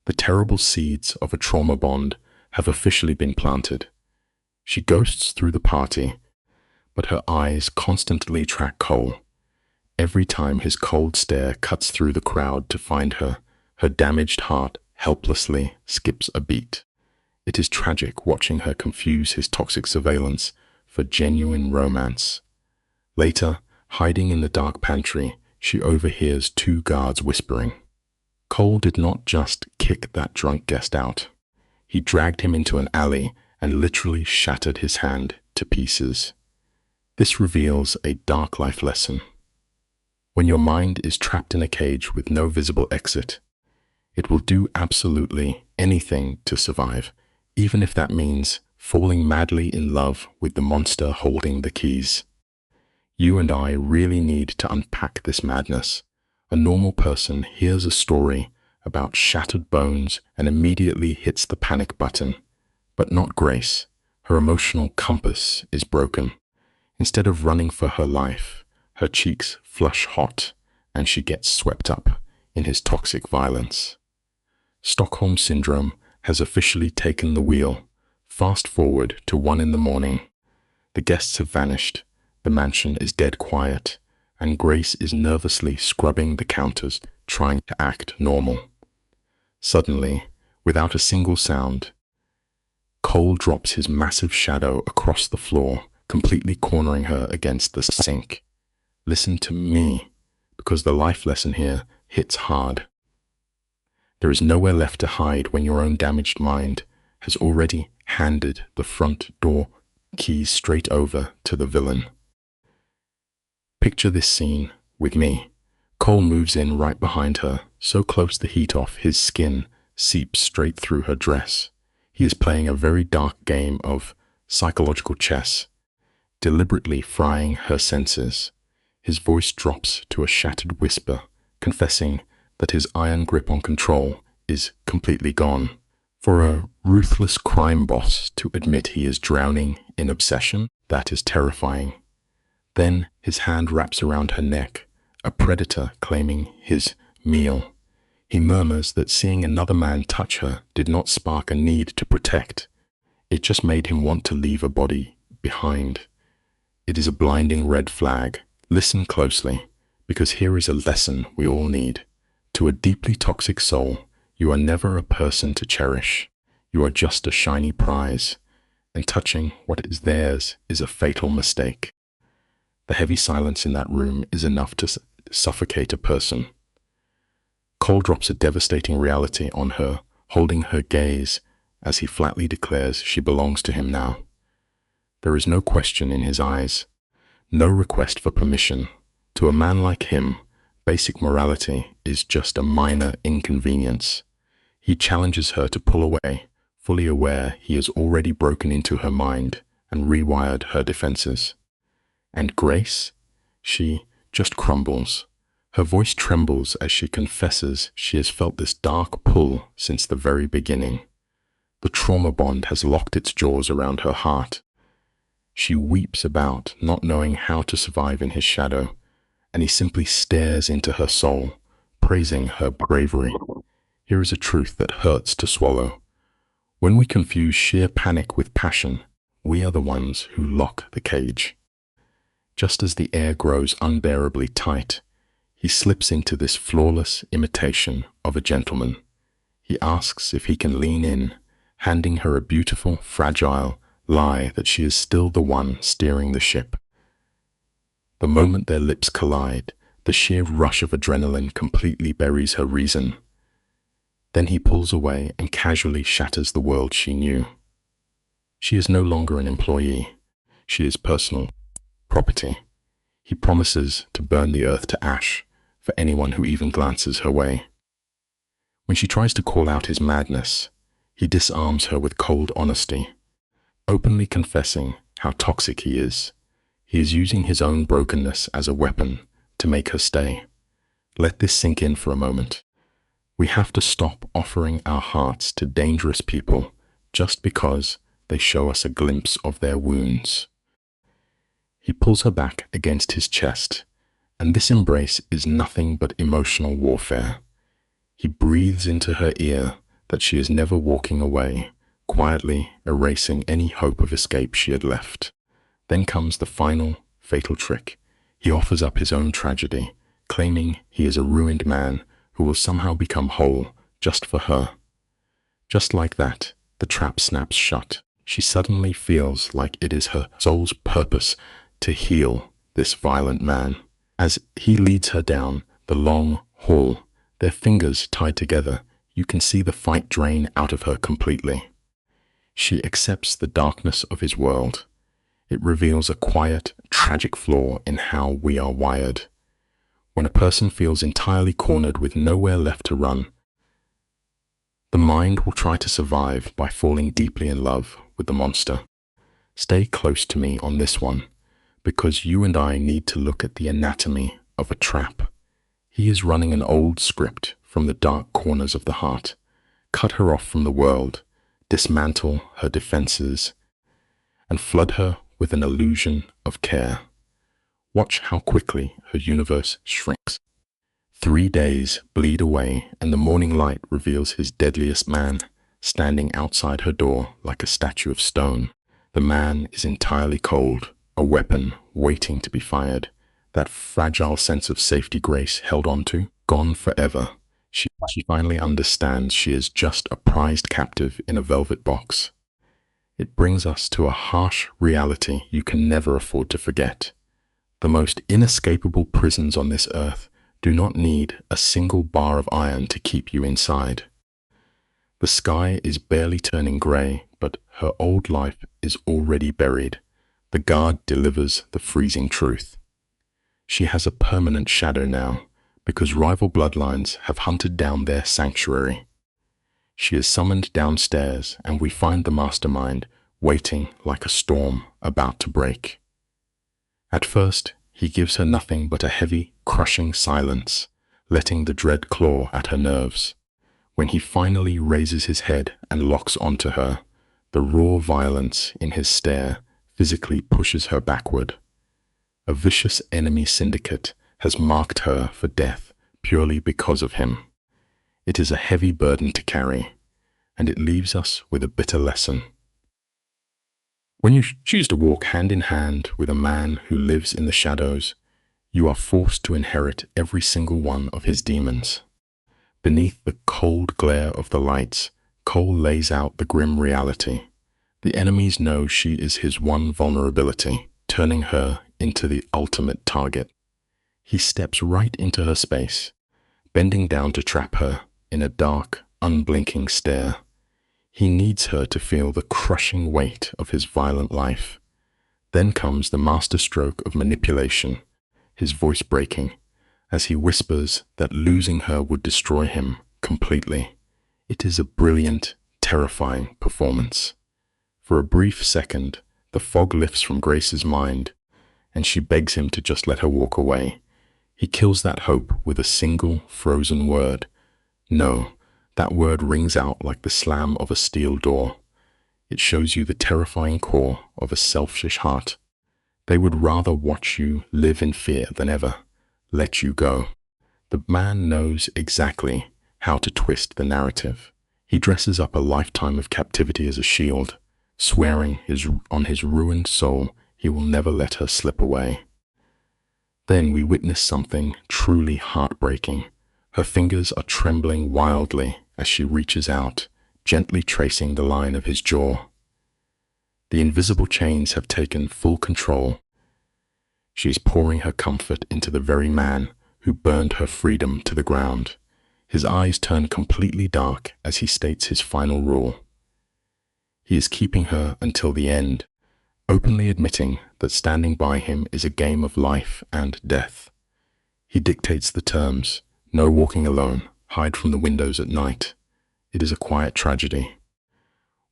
The terrible seeds of a trauma bond have officially been planted. She ghosts through the party, but her eyes constantly track Cole. Every time his cold stare cuts through the crowd to find her, her damaged heart helplessly skips a beat. It is tragic watching her confuse his toxic surveillance for genuine romance. Later, hiding in the dark pantry, she overhears two guards whispering. Cole did not just kick that drunk guest out. He dragged him into an alley and literally shattered his hand to pieces. This reveals a dark life lesson. When your mind is trapped in a cage with no visible exit, it will do absolutely anything to survive, even if that means falling madly in love with the monster holding the keys. You and I really need to unpack this madness. A normal person hears a story about shattered bones and immediately hits the panic button. But not Grace. Her emotional compass is broken. Instead of running for her life, her cheeks flush hot and she gets swept up in his toxic violence. Stockholm Syndrome has officially taken the wheel. Fast forward to 1 a.m. The guests have vanished. The mansion is dead quiet, and Grace is nervously scrubbing the counters, trying to act normal. Suddenly, without a single sound, Cole drops his massive shadow across the floor, completely cornering her against the sink. Listen to me, because the life lesson here hits hard. There is nowhere left to hide when your own damaged mind has already handed the front door keys straight over to the villain. Picture this scene with me. Cole moves in right behind her, so close the heat off his skin seeps straight through her dress. He is playing a very dark game of psychological chess, deliberately frying her senses. His voice drops to a shattered whisper, confessing that his iron grip on control is completely gone. For a ruthless crime boss to admit he is drowning in obsession, that is terrifying. Then his hand wraps around her neck, a predator claiming his meal. He murmurs that seeing another man touch her did not spark a need to protect. It just made him want to leave a body behind. It is a blinding red flag. Listen closely, because here is a lesson we all need. To a deeply toxic soul, you are never a person to cherish. You are just a shiny prize, and touching what is theirs is a fatal mistake. The heavy silence in that room is enough to suffocate a person. Cole drops a devastating reality on her, holding her gaze as he flatly declares she belongs to him now. There is no question in his eyes, no request for permission. To a man like him, basic morality is just a minor inconvenience. He challenges her to pull away, fully aware he has already broken into her mind and rewired her defenses. And Grace? She just crumbles. Her voice trembles as she confesses she has felt this dark pull since the very beginning. The trauma bond has locked its jaws around her heart. She weeps about not knowing how to survive in his shadow, and he simply stares into her soul, praising her bravery. Here is a truth that hurts to swallow. When we confuse sheer panic with passion, we are the ones who lock the cage. Just as the air grows unbearably tight, he slips into this flawless imitation of a gentleman. He asks if he can lean in, handing her a beautiful, fragile lie that she is still the one steering the ship. The moment their lips collide, the sheer rush of adrenaline completely buries her reason. Then he pulls away and casually shatters the world she knew. She is no longer an employee. She is personal property. He promises to burn the earth to ash for anyone who even glances her way. When she tries to call out his madness, he disarms her with cold honesty, openly confessing how toxic he is. He is using his own brokenness as a weapon to make her stay. Let this sink in for a moment. We have to stop offering our hearts to dangerous people just because they show us a glimpse of their wounds. He pulls her back against his chest, and this embrace is nothing but emotional warfare. He breathes into her ear that she is never walking away, quietly erasing any hope of escape she had left. Then comes the final, fatal trick. He offers up his own tragedy, claiming he is a ruined man who will somehow become whole just for her. Just like that, the trap snaps shut. She suddenly feels like it is her soul's purpose to heal this violent man. As he leads her down the long hall, their fingers tied together, you can see the fight drain out of her completely. She accepts the darkness of his world. It reveals a quiet, tragic flaw in how we are wired. When a person feels entirely cornered with nowhere left to run, the mind will try to survive by falling deeply in love with the monster. Stay close to me on this one, because you and I need to look at the anatomy of a trap. He is running an old script from the dark corners of the heart. Cut her off from the world, dismantle her defenses, and flood her with an illusion of care. Watch how quickly her universe shrinks. 3 days bleed away, and the morning light reveals his deadliest man, standing outside her door like a statue of stone. The man is entirely cold, a weapon waiting to be fired. That fragile sense of safety Grace held on to, gone forever. She finally understands she is just a prized captive in a velvet box. It brings us to a harsh reality you can never afford to forget. The most inescapable prisons on this earth do not need a single bar of iron to keep you inside. The sky is barely turning grey, but her old life is already buried. The guard delivers the freezing truth. She has a permanent shadow now, because rival bloodlines have hunted down their sanctuary. She is summoned downstairs, and we find the mastermind waiting like a storm about to break. At first, he gives her nothing but a heavy, crushing silence, letting the dread claw at her nerves. When he finally raises his head and locks onto her, the raw violence in his stare physically pushes her backward. A vicious enemy syndicate has marked her for death purely because of him. It is a heavy burden to carry, and it leaves us with a bitter lesson. When you choose to walk hand in hand with a man who lives in the shadows, you are forced to inherit every single one of his demons. Beneath the cold glare of the lights, Cole lays out the grim reality. The enemies know she is his one vulnerability, turning her into the ultimate target. He steps right into her space, bending down to trap her in a dark, unblinking stare. He needs her to feel the crushing weight of his violent life. Then comes the masterstroke of manipulation, his voice breaking, as he whispers that losing her would destroy him completely. It is a brilliant, terrifying performance. For a brief second, the fog lifts from Grace's mind, and she begs him to just let her walk away. He kills that hope with a single frozen word. No, that word rings out like the slam of a steel door. It shows you the terrifying core of a selfish heart. They would rather watch you live in fear than ever let you go. The man knows exactly how to twist the narrative. He dresses up a lifetime of captivity as a shield, swearing on his ruined soul he will never let her slip away. Then we witness something truly heartbreaking. Her fingers are trembling wildly as she reaches out, gently tracing the line of his jaw. The invisible chains have taken full control. She is pouring her comfort into the very man who burned her freedom to the ground. His eyes turn completely dark as he states his final rule. He is keeping her until the end, openly admitting that standing by him is a game of life and death. He dictates the terms: no walking alone, hide from the windows at night. It is a quiet tragedy.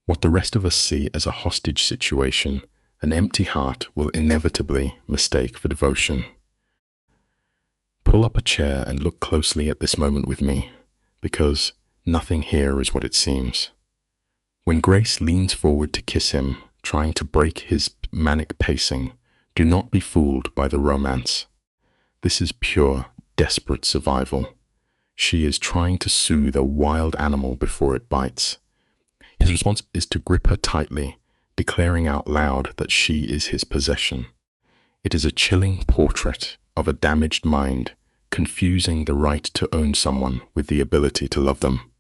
What the rest of us see as a hostage situation, an empty heart will inevitably mistake for devotion. Pull up a chair and look closely at this moment with me, because nothing here is what it seems. When Grace leans forward to kiss him, trying to break his manic pacing, do not be fooled by the romance. This is pure, desperate survival. She is trying to soothe a wild animal before it bites. His response is to grip her tightly, declaring out loud that she is his possession. It is a chilling portrait of a damaged mind, confusing the right to own someone with the ability to love them.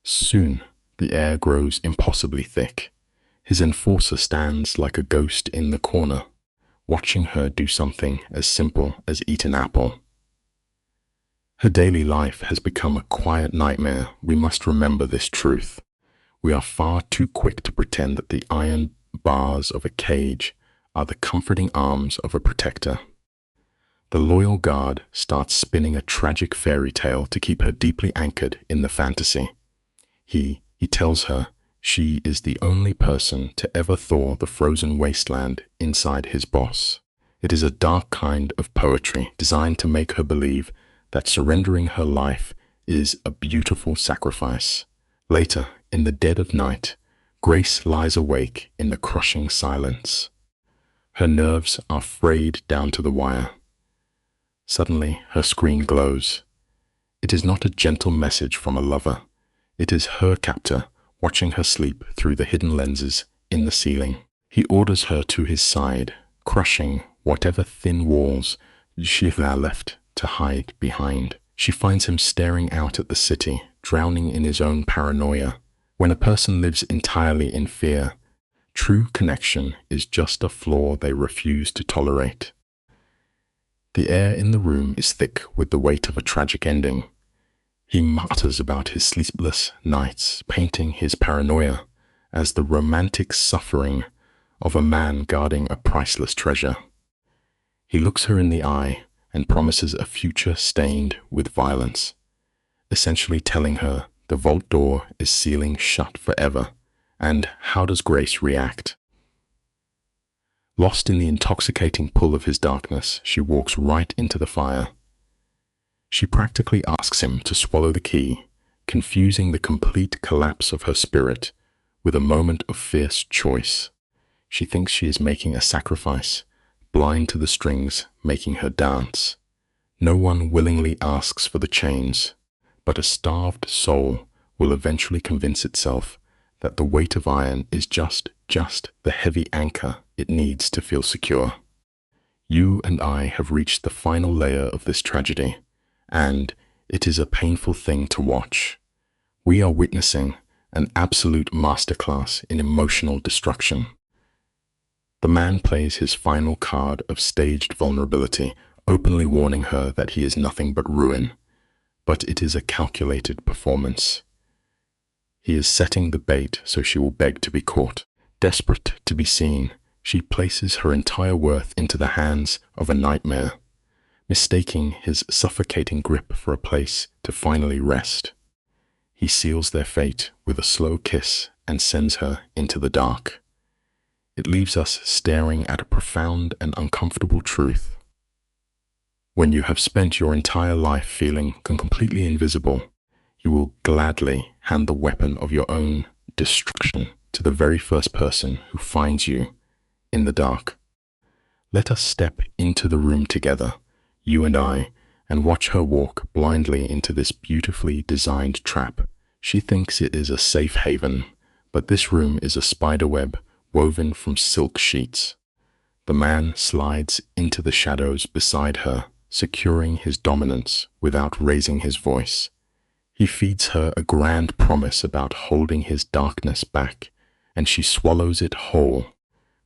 Soon, the air grows impossibly thick. His enforcer stands like a ghost in the corner, watching her do something as simple as eat an apple. Her daily life has become a quiet nightmare. We must remember this truth. We are far too quick to pretend that the iron bars of a cage are the comforting arms of a protector. The loyal guard starts spinning a tragic fairy tale to keep her deeply anchored in the fantasy. He tells her she is the only person to ever thaw the frozen wasteland inside his boss. It is a dark kind of poetry designed to make her believe that surrendering her life is a beautiful sacrifice. Later, in the dead of night, Grace lies awake in the crushing silence. Her nerves are frayed down to the wire. Suddenly, her screen glows. It is not a gentle message from a lover. It is her captor watching her sleep through the hidden lenses in the ceiling. He orders her to his side, crushing whatever thin walls she has left to hide behind. She finds him staring out at the city, drowning in his own paranoia. When a person lives entirely in fear, true connection is just a flaw they refuse to tolerate. The air in the room is thick with the weight of a tragic ending. He mutters about his sleepless nights, painting his paranoia as the romantic suffering of a man guarding a priceless treasure. He looks her in the eye and promises a future stained with violence, essentially telling her the vault door is sealing shut forever. And how does Grace react? Lost in the intoxicating pull of his darkness, she walks right into the fire. She practically asks him to swallow the key, confusing the complete collapse of her spirit with a moment of fierce choice. She thinks she is making a sacrifice, blind to the strings making her dance. No one willingly asks for the chains, but a starved soul will eventually convince itself that the weight of iron is just the heavy anchor it needs to feel secure. You and I have reached the final layer of this tragedy, and it is a painful thing to watch. We are witnessing an absolute masterclass in emotional destruction. The man plays his final card of staged vulnerability, openly warning her that he is nothing but ruin, but it is a calculated performance. He is setting the bait so she will beg to be caught. Desperate to be seen, she places her entire worth into the hands of a nightmare, mistaking his suffocating grip for a place to finally rest. He seals their fate with a slow kiss and sends her into the dark. It leaves us staring at a profound and uncomfortable truth. When you have spent your entire life feeling completely invisible, you will gladly hand the weapon of your own destruction to the very first person who finds you in the dark. Let us step into the room together, you and I, and watch her walk blindly into this beautifully designed trap. She thinks it is a safe haven, but this room is a spiderweb woven from silk sheets. The man slides into the shadows beside her, securing his dominance without raising his voice. He feeds her a grand promise about holding his darkness back, and she swallows it whole,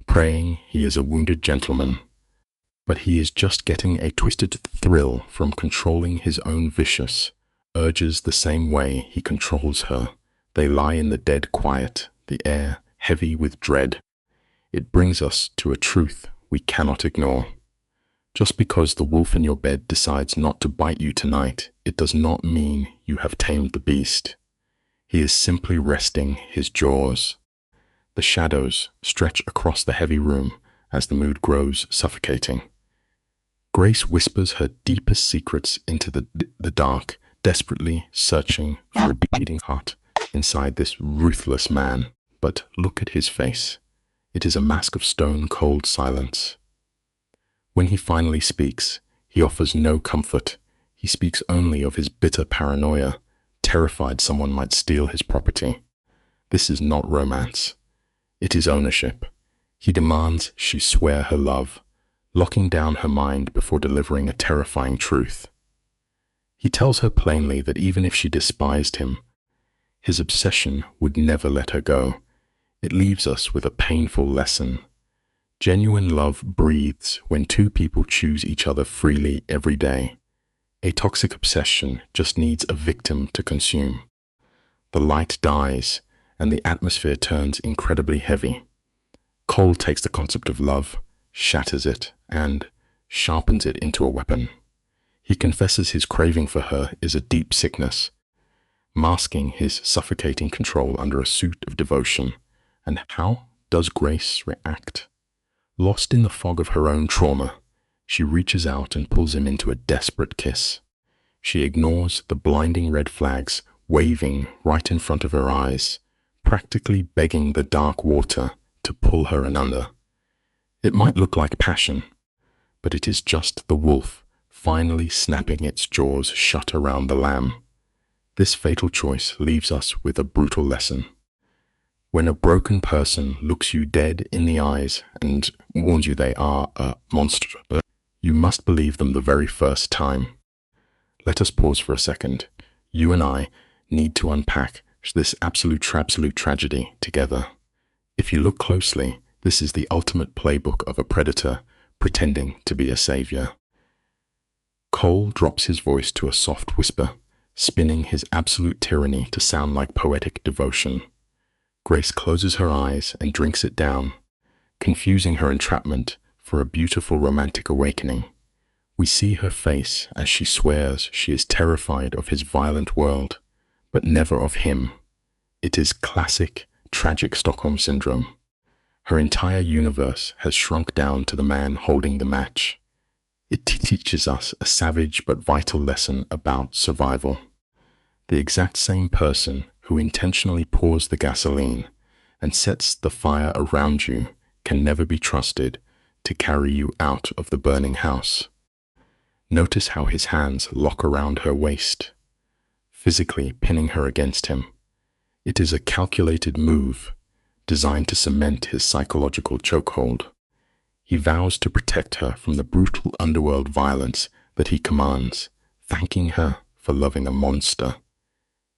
praying he is a wounded gentleman. But he is just getting a twisted thrill from controlling his own vicious urges the same way he controls her. They lie in the dead quiet, the air heavy with dread. It brings us to a truth we cannot ignore. Just because the wolf in your bed decides not to bite you tonight, it does not mean you have tamed the beast. He is simply resting his jaws. The shadows stretch across the heavy room as the mood grows suffocating. Grace whispers her deepest secrets into the dark, desperately searching for a beating heart inside this ruthless man. But look at his face. It is a mask of stone-cold silence. When he finally speaks, he offers no comfort. He speaks only of his bitter paranoia, terrified someone might steal his property. This is not romance. It is ownership. He demands she swear her love, locking down her mind before delivering a terrifying truth. He tells her plainly that even if she despised him, his obsession would never let her go. It leaves us with a painful lesson. Genuine love breathes when two people choose each other freely every day. A toxic obsession just needs a victim to consume. The light dies, and the atmosphere turns incredibly heavy. Cole takes the concept of love, shatters it, and sharpens it into a weapon. He confesses his craving for her is a deep sickness, masking his suffocating control under a suit of devotion. And how does Grace react? Lost in the fog of her own trauma, she reaches out and pulls him into a desperate kiss. She ignores the blinding red flags waving right in front of her eyes, practically begging the dark water to pull her in under. It might look like passion, but it is just the wolf finally snapping its jaws shut around the lamb. This fatal choice leaves us with a brutal lesson. When a broken person looks you dead in the eyes and warns you they are a monster, you must believe them the very first time. Let us pause for a second. You and I need to unpack this absolute tragedy together. If you look closely, this is the ultimate playbook of a predator pretending to be a savior. Cole drops his voice to a soft whisper, spinning his absolute tyranny to sound like poetic devotion. Grace closes her eyes and drinks it down, confusing her entrapment for a beautiful romantic awakening. We see her face as she swears she is terrified of his violent world, but never of him. It is classic, tragic Stockholm Syndrome. Her entire universe has shrunk down to the man holding the match. It teaches us a savage but vital lesson about survival. The exact same person who intentionally pours the gasoline and sets the fire around you can never be trusted to carry you out of the burning house. Notice how his hands lock around her waist, physically pinning her against him. It is a calculated move designed to cement his psychological chokehold. He vows to protect her from the brutal underworld violence that he commands, thanking her for loving a monster.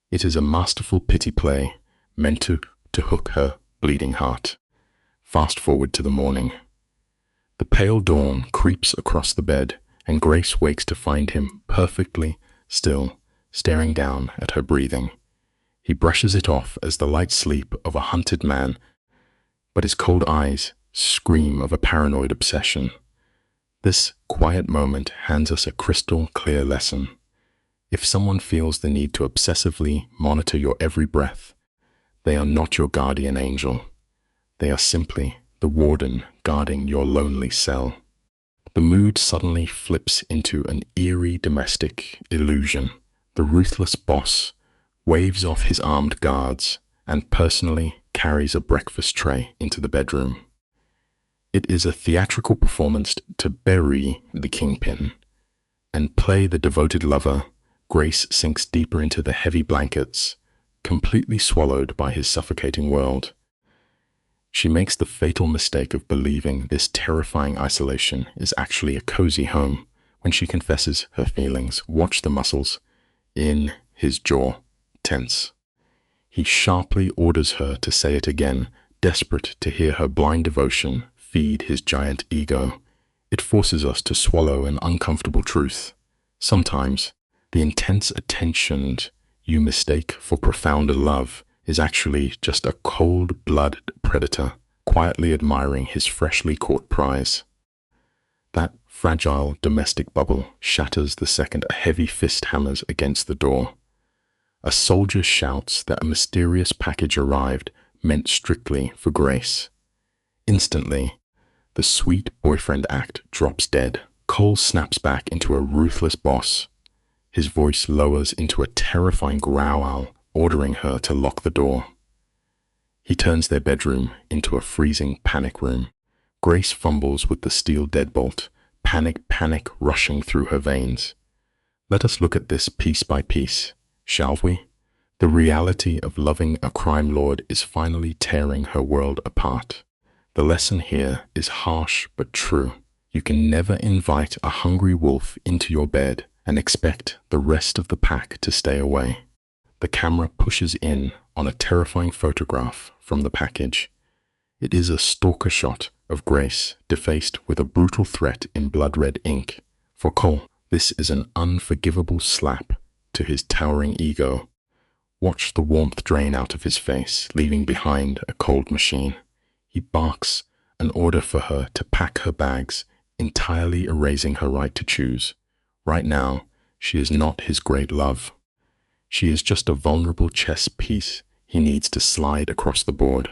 It is a masterful pity play meant to hook her bleeding heart. Fast forward to the morning. The pale dawn creeps across the bed, and Grace wakes to find him perfectly still, staring down at her breathing. He brushes it off as the light sleep of a hunted man, but his cold eyes scream of a paranoid obsession. This quiet moment hands us a crystal clear lesson. If someone feels the need to obsessively monitor your every breath, they are not your guardian angel. They are simply the warden guarding your lonely cell. The mood suddenly flips into an eerie domestic illusion. The ruthless boss waves off his armed guards and personally carries a breakfast tray into the bedroom. It is a theatrical performance to bury the kingpin and play the devoted lover. Grace sinks deeper into the heavy blankets, completely swallowed by his suffocating world. She makes the fatal mistake of believing this terrifying isolation is actually a cozy home when she confesses her feelings. Watch the muscles in his jaw tense. He sharply orders her to say it again, desperate to hear her blind devotion feed his giant ego. It forces us to swallow an uncomfortable truth. Sometimes, the intense attention you mistake for profound love is actually just a cold-blooded predator quietly admiring his freshly caught prize. That fragile domestic bubble shatters the second a heavy fist hammers against the door. A soldier shouts that a mysterious package arrived meant strictly for Grace. Instantly, the sweet boyfriend act drops dead. Cole snaps back into a ruthless boss. His voice lowers into a terrifying growl, ordering her to lock the door. He turns their bedroom into a freezing panic room. Grace fumbles with the steel deadbolt, panic rushing through her veins. Let us look at this piece by piece, shall we? The reality of loving a crime lord is finally tearing her world apart. The lesson here is harsh but true. You can never invite a hungry wolf into your bed and expect the rest of the pack to stay away. The camera pushes in on a terrifying photograph from the package. It is a stalker shot of Grace defaced with a brutal threat in blood-red ink. For Cole, this is an unforgivable slap to his towering ego. Watch the warmth drain out of his face, leaving behind a cold machine. He barks an order for her to pack her bags, entirely erasing her right to choose. Right now, she is not his great love. She is just a vulnerable chess piece he needs to slide across the board.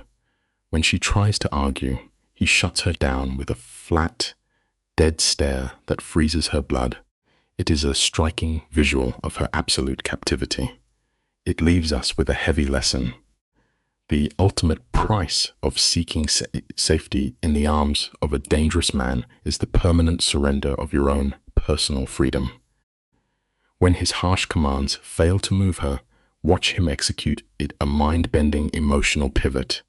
When she tries to argue, he shuts her down with a flat, dead stare that freezes her blood. It is a striking visual of her absolute captivity. It leaves us with a heavy lesson. The ultimate price of seeking safety in the arms of a dangerous man is the permanent surrender of your own personal freedom. When his harsh commands fail to move her, watch him execute a mind-bending emotional pivot.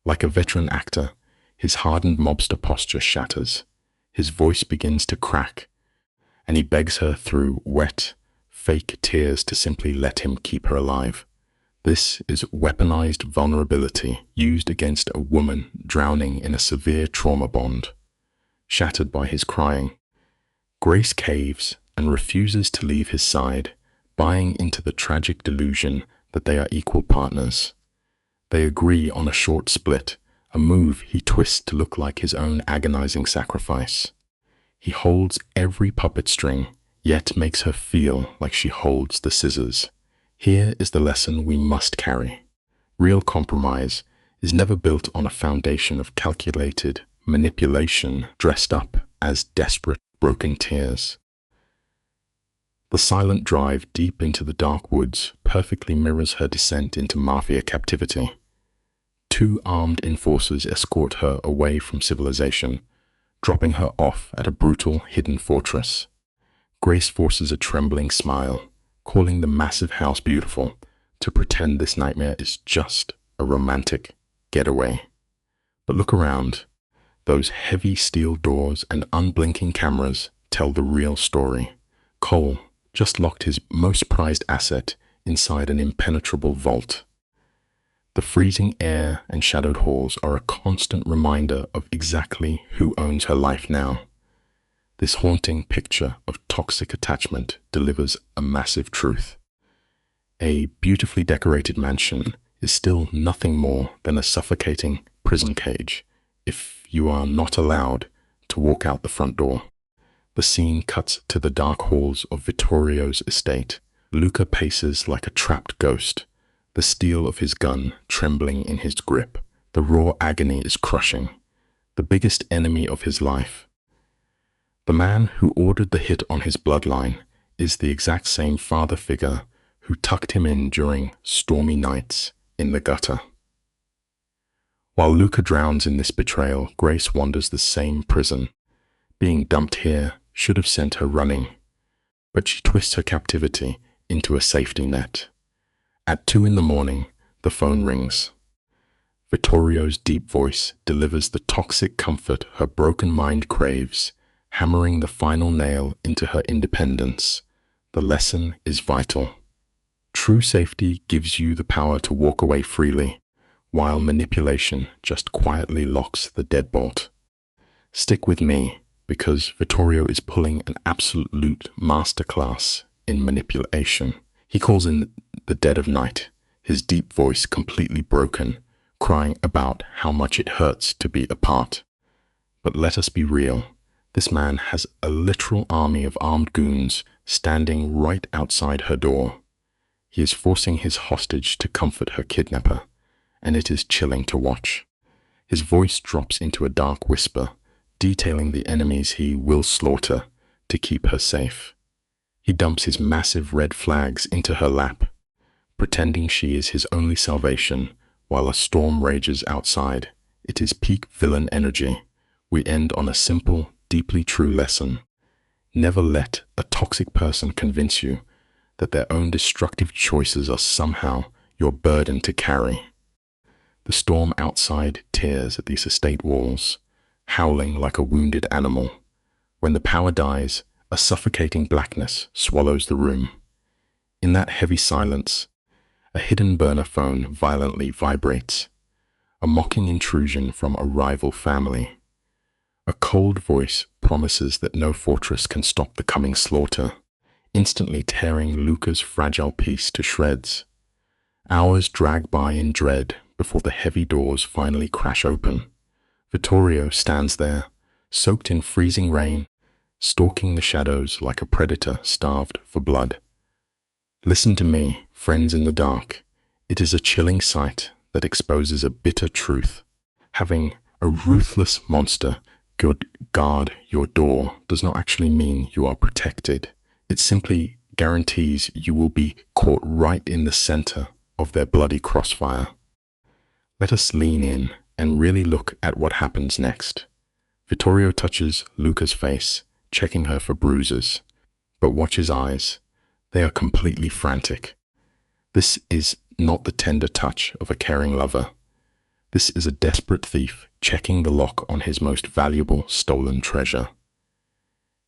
Like a veteran actor, his hardened mobster posture shatters. His voice begins to crack, and he begs her through wet, fake tears to simply let him keep her alive. This is weaponized vulnerability used against a woman drowning in a severe trauma bond. Shattered by his crying, Grace caves and refuses to leave his side, buying into the tragic delusion that they are equal partners. They agree on a short split, a move he twists to look like his own agonizing sacrifice. He holds every puppet string, yet makes her feel like she holds the scissors. Here is the lesson we must carry. Real compromise is never built on a foundation of calculated manipulation dressed up as desperate, broken tears. The silent drive deep into the dark woods perfectly mirrors her descent into Mafia captivity. 2 armed enforcers escort her away from civilization, dropping her off at a brutal, hidden fortress. Grace forces a trembling smile, calling the massive house beautiful, to pretend this nightmare is just a romantic getaway. But look around. Those heavy steel doors and unblinking cameras tell the real story. Cole just locked his most prized asset inside an impenetrable vault. The freezing air and shadowed halls are a constant reminder of exactly who owns her life now. This haunting picture of toxic attachment delivers a massive truth. A beautifully decorated mansion is still nothing more than a suffocating prison cage if you are not allowed to walk out the front door. The scene cuts to the dark halls of Vittorio's estate. Luca paces like a trapped ghost, the steel of his gun trembling in his grip. The raw agony is crushing. The biggest enemy of his life. The man who ordered the hit on his bloodline is the exact same father figure who tucked him in during stormy nights in the gutter. While Luca drowns in this betrayal, Grace wanders the same prison. Being dumped here should have sent her running, but she twists her captivity into a safety net. At 2 a.m, the phone rings. Vittorio's deep voice delivers the toxic comfort her broken mind craves, hammering the final nail into her independence. The lesson is vital. True safety gives you the power to walk away freely, while manipulation just quietly locks the deadbolt. Stick with me, because Vittorio is pulling an absolute masterclass in manipulation. He calls in the dead of night, his deep voice completely broken, crying about how much it hurts to be apart. But let us be real, This man has a literal army of armed goons standing right outside her door. He is forcing his hostage to comfort her kidnapper, and it is chilling to watch. His voice drops into a dark whisper, detailing the enemies he will slaughter to keep her safe. He dumps his massive red flags into her lap, pretending she is his only salvation while a storm rages outside. It is peak villain energy. We end on a simple, deeply true lesson. Never let a toxic person convince you that their own destructive choices are somehow your burden to carry. The storm outside tears at these estate walls, howling like a wounded animal. When the power dies, a suffocating blackness swallows the room. In that heavy silence, a hidden burner phone violently vibrates, a mocking intrusion from a rival family. A cold voice promises that no fortress can stop the coming slaughter, instantly tearing Luca's fragile peace to shreds. Hours drag by in dread before the heavy doors finally crash open. Vittorio stands there, soaked in freezing rain, stalking the shadows like a predator starved for blood. Listen to me, friends in the dark. It is a chilling sight that exposes a bitter truth. Having a ruthless monster guard your door does not actually mean you are protected. It simply guarantees you will be caught right in the center of their bloody crossfire. Let us lean in and really look at what happens next. Vittorio touches Luca's face, checking her for bruises. But watch his eyes. They are completely frantic. This is not the tender touch of a caring lover. This is a desperate thief checking the lock on his most valuable stolen treasure.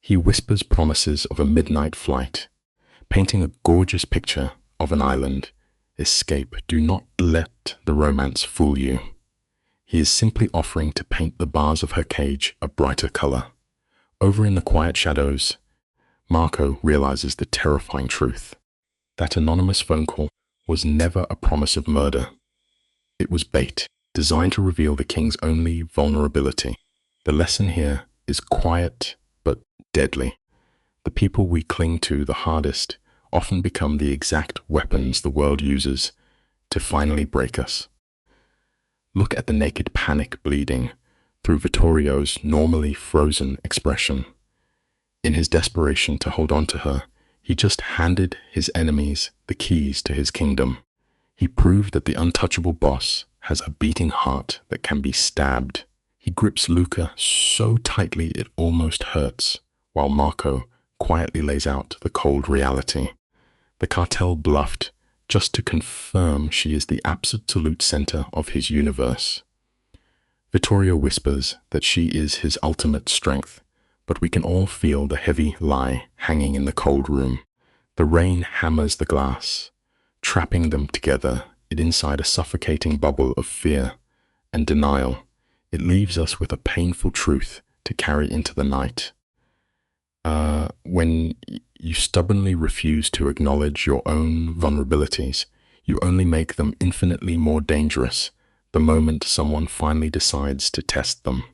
He whispers promises of a midnight flight, painting a gorgeous picture of an island. Escape. Do not let the romance fool you. He is simply offering to paint the bars of her cage a brighter color. Over in the quiet shadows, Marco realizes the terrifying truth. That anonymous phone call was never a promise of murder. It was bait, designed to reveal the king's only vulnerability. The lesson here is quiet but deadly. The people we cling to the hardest often become the exact weapons the world uses to finally break us. Look at the naked panic bleeding through Vittorio's normally frozen expression. In his desperation to hold on to her, he just handed his enemies the keys to his kingdom. He proved that the untouchable boss has a beating heart that can be stabbed. He grips Luca so tightly it almost hurts, while Marco quietly lays out the cold reality. The cartel bluffed just to confirm she is the absolute center of his universe. Vittorio whispers that she is his ultimate strength, but we can all feel the heavy lie hanging in the cold room. The rain hammers the glass, trapping them together inside a suffocating bubble of fear and denial. It leaves us with a painful truth to carry into the night. When you stubbornly refuse to acknowledge your own vulnerabilities, you only make them infinitely more dangerous the moment someone finally decides to test them.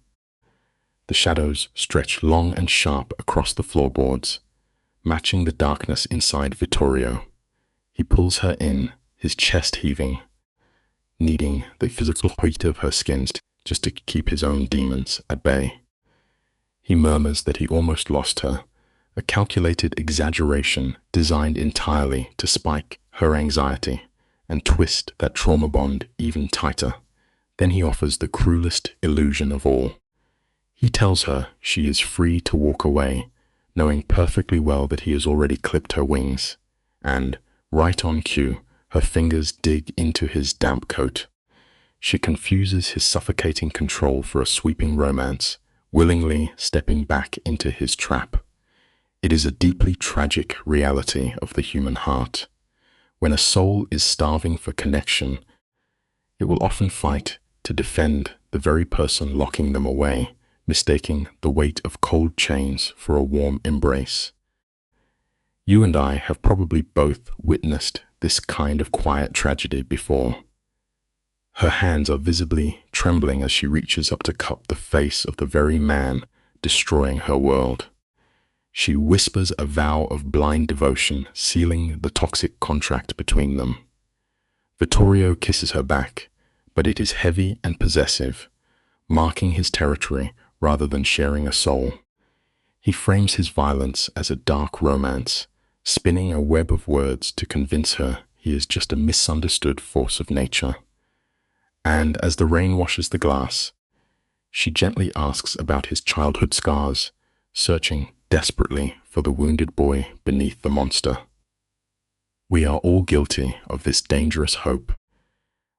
The shadows stretch long and sharp across the floorboards, matching the darkness inside Vittorio. He pulls her in, his chest heaving, needing the physical heat of her skin just to keep his own demons at bay. He murmurs that he almost lost her, a calculated exaggeration designed entirely to spike her anxiety and twist that trauma bond even tighter. Then he offers the cruelest illusion of all. He tells her she is free to walk away, knowing perfectly well that he has already clipped her wings. And, right on cue, her fingers dig into his damp coat. She confuses his suffocating control for a sweeping romance, willingly stepping back into his trap. It is a deeply tragic reality of the human heart. When a soul is starving for connection, it will often fight to defend the very person locking them away, mistaking the weight of cold chains for a warm embrace. You and I have probably both witnessed this kind of quiet tragedy before. Her hands are visibly trembling as she reaches up to cup the face of the very man destroying her world. She whispers a vow of blind devotion, sealing the toxic contract between them. Vittorio kisses her back, but it is heavy and possessive, marking his territory rather than sharing a soul. He frames his violence as a dark romance, spinning a web of words to convince her he is just a misunderstood force of nature. And as the rain washes the glass, she gently asks about his childhood scars, searching desperately for the wounded boy beneath the monster. We are all guilty of this dangerous hope.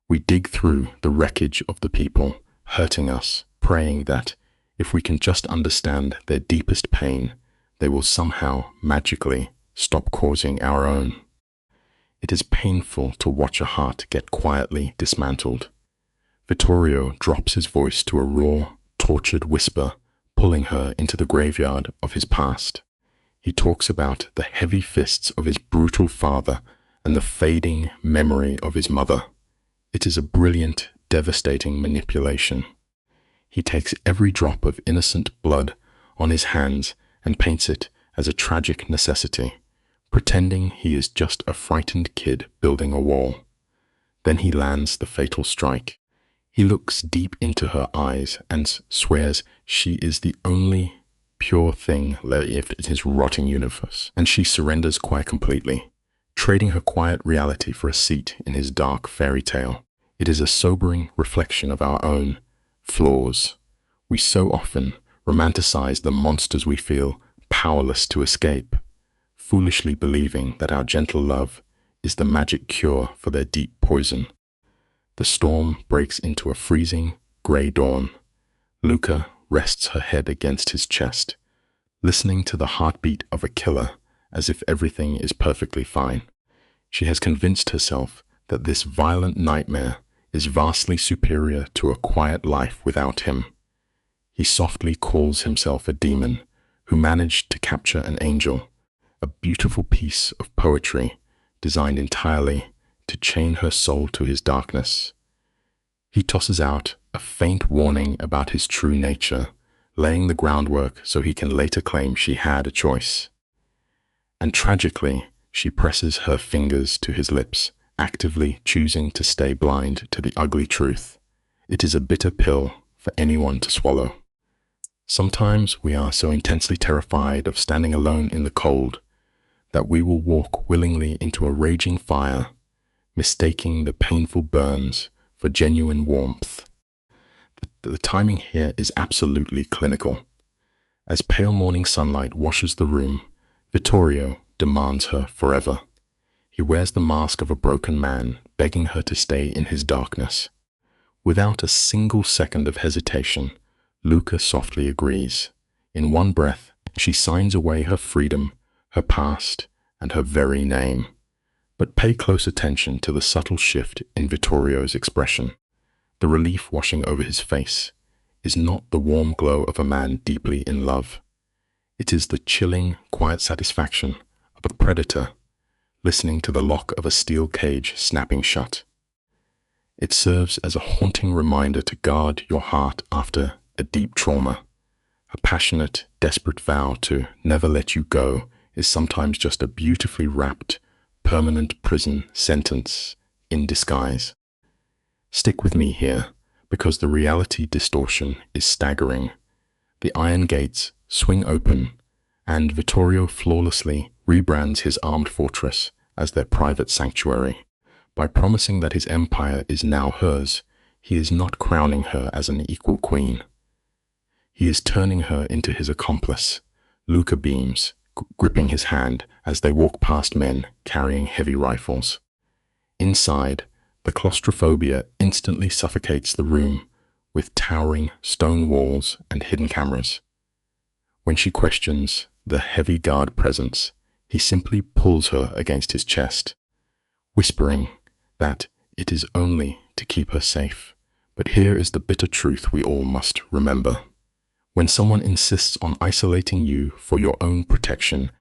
We dig through the wreckage of the people hurting us, praying that if we can just understand their deepest pain, they will somehow magically stop causing our own. It is painful to watch a heart get quietly dismantled. Vittorio drops his voice to a raw, tortured whisper, pulling her into the graveyard of his past. He talks about the heavy fists of his brutal father and the fading memory of his mother. It is a brilliant, devastating manipulation. He takes every drop of innocent blood on his hands and paints it as a tragic necessity, pretending he is just a frightened kid building a wall. Then he lands the fatal strike. He looks deep into her eyes and swears she is the only pure thing left in his rotting universe, and she surrenders quite completely, trading her quiet reality for a seat in his dark fairy tale. It is a sobering reflection of our own flaws. We so often romanticize the monsters we feel powerless to escape, foolishly believing that our gentle love is the magic cure for their deep poison. The storm breaks into a freezing, grey dawn. Luca rests her head against his chest, listening to the heartbeat of a killer as if everything is perfectly fine. She has convinced herself that this violent nightmare is vastly superior to a quiet life without him. He softly calls himself a demon who managed to capture an angel, a beautiful piece of poetry designed entirely to chain her soul to his darkness. He tosses out a faint warning about his true nature, laying the groundwork so he can later claim she had a choice. And tragically, she presses her fingers to his lips, actively choosing to stay blind to the ugly truth. It is a bitter pill for anyone to swallow. Sometimes we are so intensely terrified of standing alone in the cold that we will walk willingly into a raging fire, mistaking the painful burns for genuine warmth. The timing here is absolutely clinical. As pale morning sunlight washes the room, Vittorio demands her forever. He wears the mask of a broken man, begging her to stay in his darkness. Without a single second of hesitation, Luca softly agrees. In one breath, she signs away her freedom, her past, and her very name. But pay close attention to the subtle shift in Vittorio's expression. The relief washing over his face is not the warm glow of a man deeply in love. It is the chilling, quiet satisfaction of a predator listening to the lock of a steel cage snapping shut. It serves as a haunting reminder to guard your heart after a deep trauma. A passionate, desperate vow to never let you go is sometimes just a beautifully wrapped, permanent prison sentence in disguise. Stick with me here, because the reality distortion is staggering. The iron gates swing open, and Vittorio flawlessly rebrands his armed fortress as their private sanctuary. By promising that his empire is now hers, he is not crowning her as an equal queen. He is turning her into his accomplice. Luca beams, gripping his hand as they walk past men carrying heavy rifles. Inside, the claustrophobia instantly suffocates the room with towering stone walls and hidden cameras. When she questions the heavy guard presence, he simply pulls her against his chest, whispering that it is only to keep her safe. But here is the bitter truth we all must remember. When someone insists on isolating you for your own protection,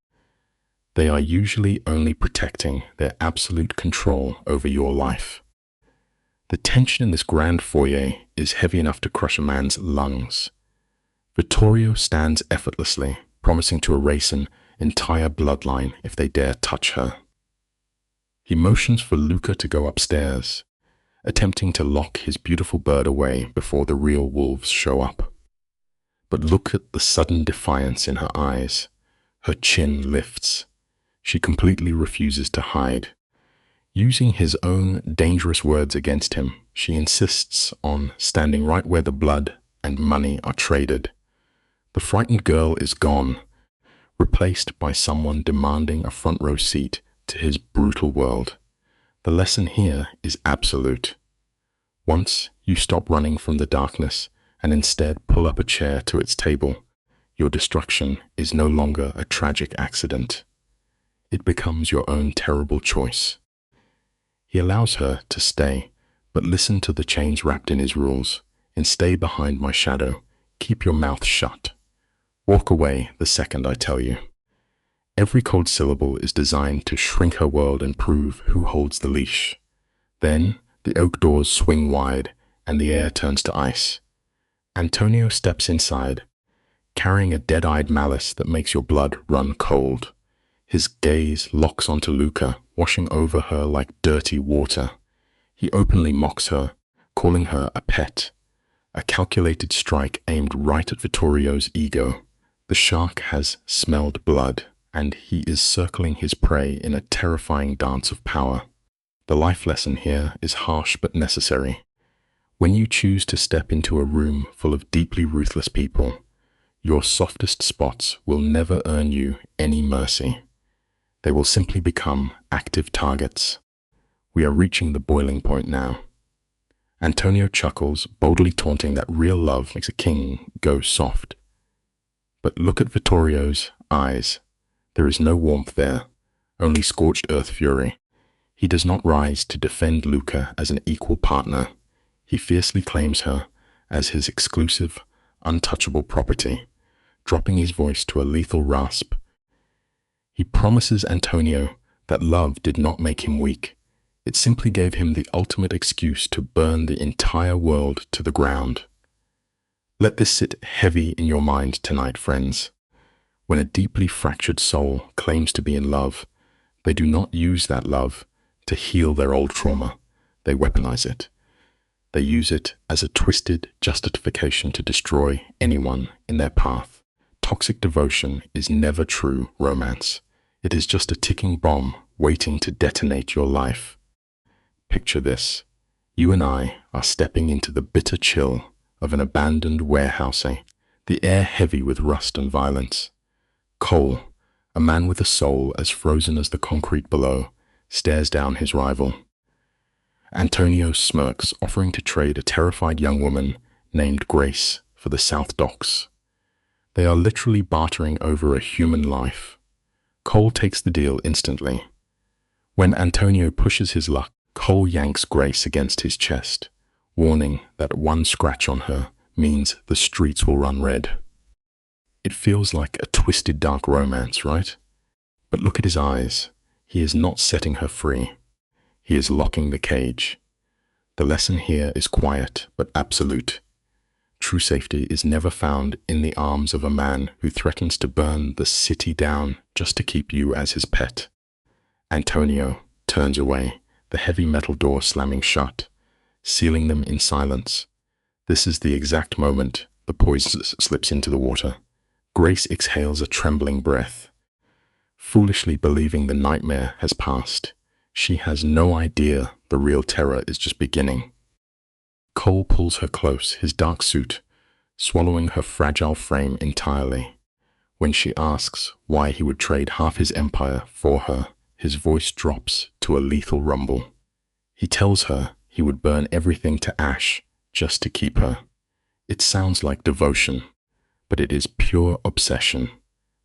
they are usually only protecting their absolute control over your life. The tension in this grand foyer is heavy enough to crush a man's lungs. Vittorio stands effortlessly, promising to erase an entire bloodline if they dare touch her. He motions for Luca to go upstairs, attempting to lock his beautiful bird away before the real wolves show up. But look at the sudden defiance in her eyes. Her chin lifts. She completely refuses to hide. Using his own dangerous words against him, she insists on standing right where the blood and money are traded. The frightened girl is gone, replaced by someone demanding a front row seat to his brutal world. The lesson here is absolute. Once you stop running from the darkness and instead pull up a chair to its table, your destruction is no longer a tragic accident. It becomes your own terrible choice. He allows her to stay, but listen to the chains wrapped in his rules, and stay behind my shadow. Keep your mouth shut. Walk away the second I tell you. Every cold syllable is designed to shrink her world and prove who holds the leash. Then the oak doors swing wide and the air turns to ice. Antonio steps inside, carrying a dead-eyed malice that makes your blood run cold. His gaze locks onto Luca, washing over her like dirty water. He openly mocks her, calling her a pet, a calculated strike aimed right at Vittorio's ego. The shark has smelled blood, and he is circling his prey in a terrifying dance of power. The life lesson here is harsh but necessary. When you choose to step into a room full of deeply ruthless people, your softest spots will never earn you any mercy. They will simply become active targets. We are reaching the boiling point now. Antonio chuckles, boldly taunting that real love makes a king go soft. But look at Vittorio's eyes. There is no warmth there, only scorched earth fury. He does not rise to defend Luca as an equal partner. He fiercely claims her as his exclusive, untouchable property, dropping his voice to a lethal rasp. He promises Antonio that love did not make him weak. It simply gave him the ultimate excuse to burn the entire world to the ground. Let this sit heavy in your mind tonight, friends. When a deeply fractured soul claims to be in love, they do not use that love to heal their old trauma. They weaponize it. They use it as a twisted justification to destroy anyone in their path. Toxic devotion is never true romance. It is just a ticking bomb waiting to detonate your life. Picture this. You and I are stepping into the bitter chill of an abandoned warehouse, the air heavy with rust and violence. Cole, a man with a soul as frozen as the concrete below, stares down his rival. Antonio smirks, offering to trade a terrified young woman named Grace for the South Docks. They are literally bartering over a human life. Cole takes the deal instantly. When Antonio pushes his luck, Cole yanks Grace against his chest, warning that one scratch on her means the streets will run red. It feels like a twisted dark romance, right? But look at his eyes. He is not setting her free. He is locking the cage. The lesson here is quiet but absolute. True safety is never found in the arms of a man who threatens to burn the city down just to keep you as his pet. Antonio turns away, the heavy metal door slamming shut, sealing them in silence. This is the exact moment the poison slips into the water. Grace exhales a trembling breath, foolishly believing the nightmare has passed. She has no idea the real terror is just beginning. Cole pulls her close, his dark suit swallowing her fragile frame entirely. When she asks why he would trade half his empire for her, his voice drops to a lethal rumble. He tells her he would burn everything to ash just to keep her. It sounds like devotion, but it is pure obsession.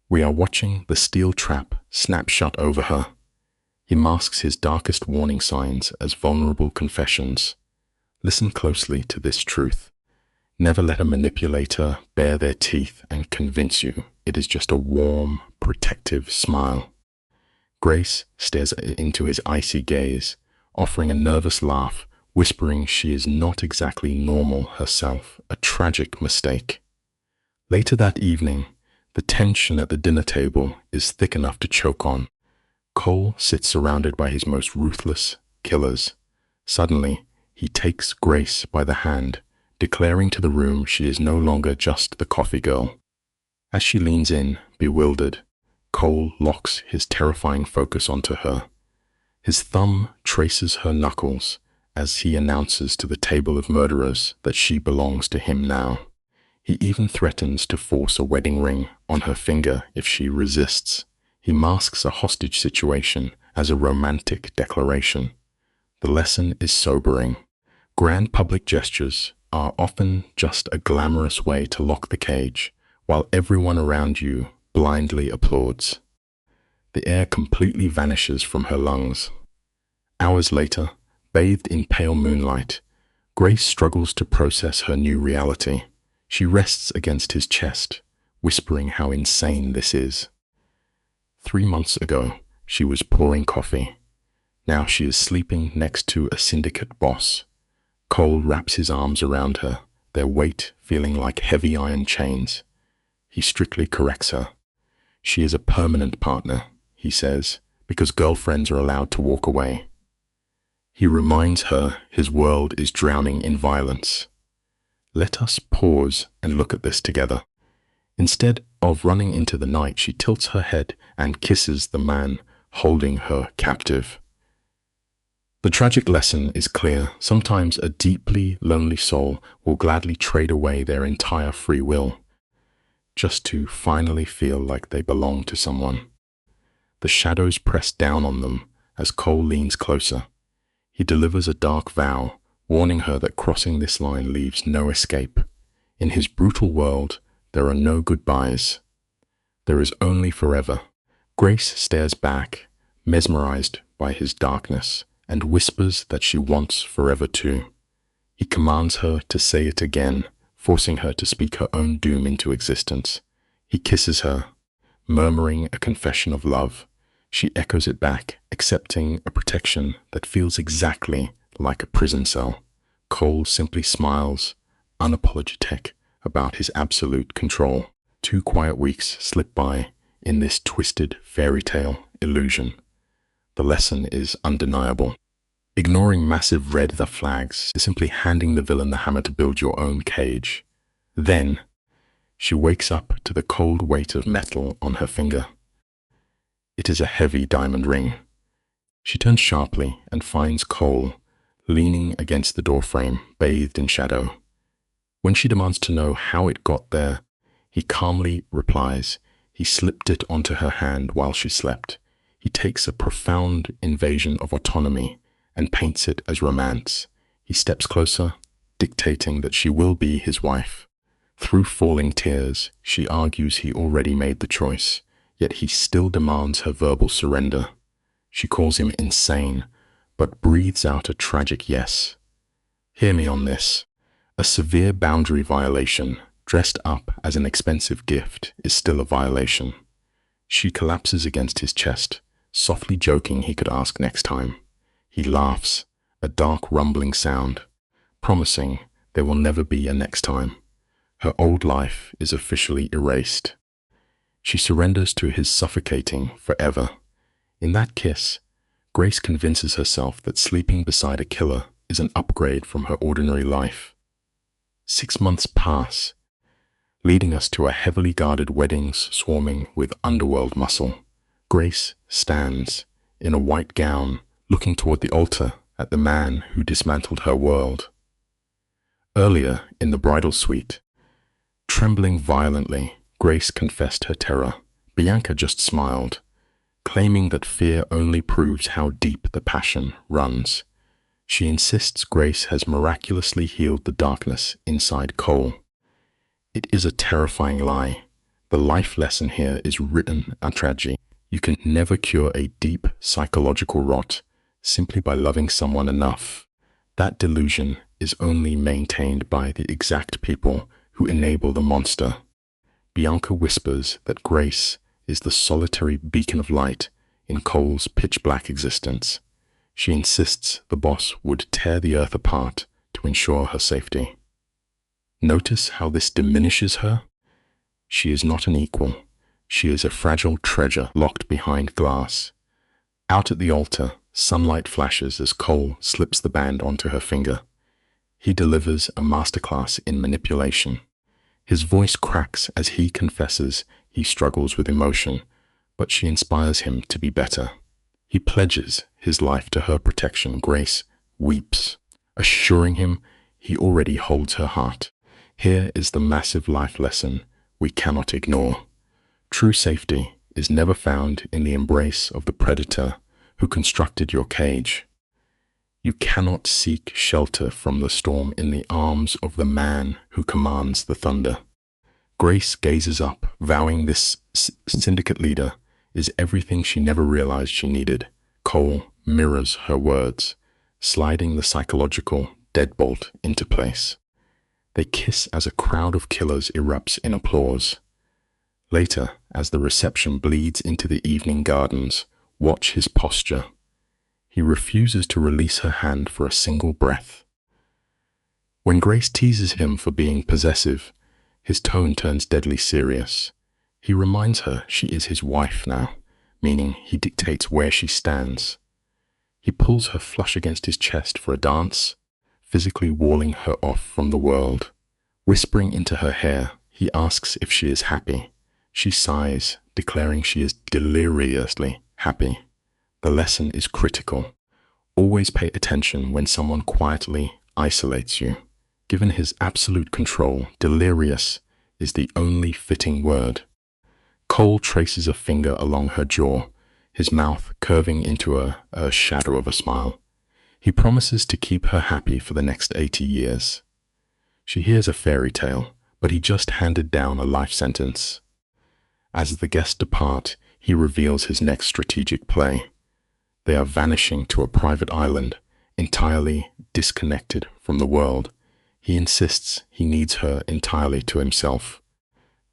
We are watching the steel trap snap shut over her. He masks his darkest warning signs as vulnerable confessions. Listen closely to this truth. Never let a manipulator bare their teeth and convince you it is just a warm, protective smile. Grace stares into his icy gaze, offering a nervous laugh, whispering she is not exactly normal herself, a tragic mistake. Later that evening, the tension at the dinner table is thick enough to choke on. Cole sits surrounded by his most ruthless killers. Suddenly, he takes Grace by the hand, declaring to the room she is no longer just the coffee girl. As she leans in, bewildered, Cole locks his terrifying focus onto her. His thumb traces her knuckles as he announces to the table of murderers that she belongs to him now. He even threatens to force a wedding ring on her finger if she resists. He masks a hostage situation as a romantic declaration. The lesson is sobering. Grand public gestures are often just a glamorous way to lock the cage, while everyone around you blindly applauds. The air completely vanishes from her lungs. Hours later, bathed in pale moonlight, Grace struggles to process her new reality. She rests against his chest, whispering how insane this is. 3 months ago, she was pouring coffee. Now she is sleeping next to a syndicate boss. Cole wraps his arms around her, their weight feeling like heavy iron chains. He strictly corrects her. She is a permanent partner, he says, because girlfriends are allowed to walk away. He reminds her his world is drowning in violence. Let us pause and look at this together. Instead of running into the night, she tilts her head and kisses the man holding her captive. The tragic lesson is clear. Sometimes a deeply lonely soul will gladly trade away their entire free will just to finally feel like they belong to someone. The shadows press down on them as Cole leans closer. He delivers a dark vow, warning her that crossing this line leaves no escape. In his brutal world, there are no goodbyes. There is only forever. Grace stares back, mesmerized by his darkness, and whispers that she wants forever too. He commands her to say it again, forcing her to speak her own doom into existence. He kisses her, murmuring a confession of love. She echoes it back, accepting a protection that feels exactly like a prison cell. Cole simply smiles, unapologetic about his absolute control. 2 quiet weeks slip by in this twisted fairy tale illusion. The lesson is undeniable. Ignoring massive red flags is simply handing the villain the hammer to build your own cage. Then, she wakes up to the cold weight of metal on her finger. It is a heavy diamond ring. She turns sharply and finds Cole leaning against the doorframe, bathed in shadow. When she demands to know how it got there, he calmly replies he slipped it onto her hand while she slept. He takes a profound invasion of autonomy and paints it as romance. He steps closer, dictating that she will be his wife. Through falling tears, she argues he already made the choice, yet he still demands her verbal surrender. She calls him insane, but breathes out a tragic yes. Hear me on this. A severe boundary violation, dressed up as an expensive gift, is still a violation. She collapses against his chest, softly joking he could ask next time. He laughs, a dark rumbling sound, promising there will never be a next time. Her old life is officially erased. She surrenders to his suffocating forever. In that kiss, Grace convinces herself that sleeping beside a killer is an upgrade from her ordinary life. 6 months pass, leading us to a heavily guarded wedding swarming with underworld muscle. Grace stands, in a white gown, looking toward the altar at the man who dismantled her world. Earlier, in the bridal suite, trembling violently, Grace confessed her terror. Bianca just smiled, claiming that fear only proves how deep the passion runs. She insists Grace has miraculously healed the darkness inside Cole. It is a terrifying lie. The life lesson here is written in tragedy. You can never cure a deep psychological rot simply by loving someone enough. That delusion is only maintained by the exact people who enable the monster. Bianca whispers that Grace is the solitary beacon of light in Cole's pitch-black existence. She insists the boss would tear the earth apart to ensure her safety. Notice how this diminishes her? She is not an equal. She is a fragile treasure locked behind glass. Out at the altar, sunlight flashes as Cole slips the band onto her finger. He delivers a masterclass in manipulation. His voice cracks as he confesses he struggles with emotion, but she inspires him to be better. He pledges his life to her protection. Grace weeps, assuring him he already holds her heart. Here is the massive life lesson we cannot ignore. True safety is never found in the embrace of the predator who constructed your cage. You cannot seek shelter from the storm in the arms of the man who commands the thunder. Grace gazes up, vowing this syndicate leader is everything she never realized she needed. Cole mirrors her words, sliding the psychological deadbolt into place. They kiss as a crowd of killers erupts in applause. Later, as the reception bleeds into the evening gardens, watch his posture. He refuses to release her hand for a single breath. When Grace teases him for being possessive, his tone turns deadly serious. He reminds her she is his wife now, meaning he dictates where she stands. He pulls her flush against his chest for a dance, physically walling her off from the world. Whispering into her hair, he asks if she is happy. She sighs, declaring she is deliriously happy. The lesson is critical. Always pay attention when someone quietly isolates you. Given his absolute control, delirious is the only fitting word. Cole traces a finger along her jaw, his mouth curving into a shadow of a smile. He promises to keep her happy for the next 80 years. She hears a fairy tale, but he just handed down a life sentence. As the guests depart, he reveals his next strategic play. They are vanishing to a private island, entirely disconnected from the world. He insists he needs her entirely to himself.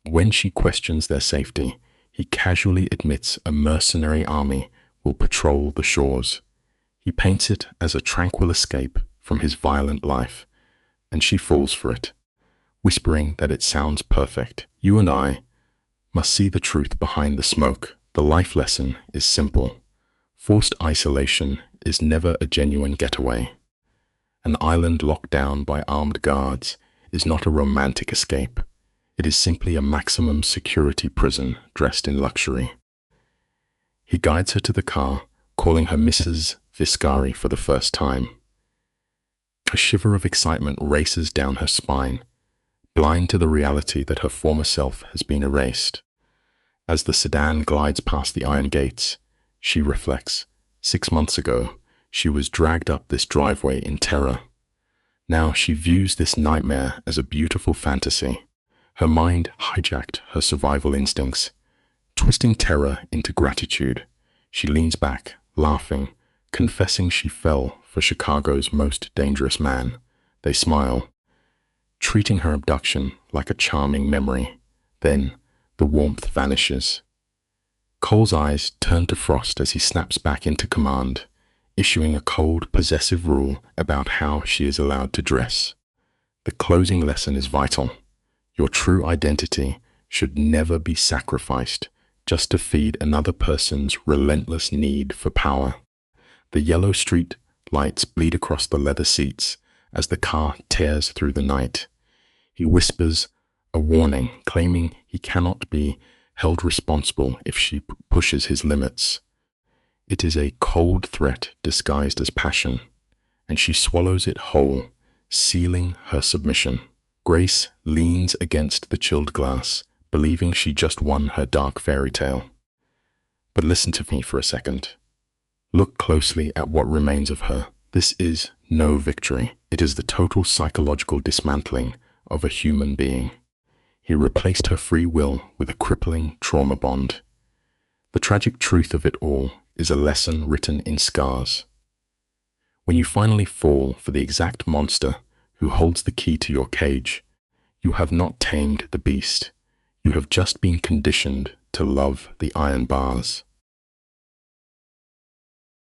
When she questions their safety, he casually admits a mercenary army will patrol the shores. He paints it as a tranquil escape from his violent life, and she falls for it, whispering that it sounds perfect. You and I must see the truth behind the smoke. The life lesson is simple. Forced isolation is never a genuine getaway. An island locked down by armed guards is not a romantic escape. It is simply a maximum security prison dressed in luxury. He guides her to the car, calling her Mrs. Viscari for the first time. A shiver of excitement races down her spine, blind to the reality that her former self has been erased. As the sedan glides past the iron gates, she reflects. 6 months ago, she was dragged up this driveway in terror. Now she views this nightmare as a beautiful fantasy. Her mind hijacked her survival instincts, twisting terror into gratitude. She leans back, laughing, confessing she fell for Chicago's most dangerous man. They smile, treating her abduction like a charming memory. Then the warmth vanishes. Cole's eyes turn to frost as he snaps back into command, issuing a cold, possessive rule about how she is allowed to dress. The closing lesson is vital. Your true identity should never be sacrificed just to feed another person's relentless need for power. The yellow street lights bleed across the leather seats as the car tears through the night. He whispers a warning, claiming he cannot be held responsible if she pushes his limits. It is a cold threat disguised as passion, and she swallows it whole, sealing her submission. Grace leans against the chilled glass, believing she just won her dark fairy tale. But listen to me for a second. Look closely at what remains of her. This is no victory. It is the total psychological dismantling of a human being. He replaced her free will with a crippling trauma bond. The tragic truth of it all is a lesson written in scars. When you finally fall for the exact monster who holds the key to your cage, you have not tamed the beast. You have just been conditioned to love the iron bars.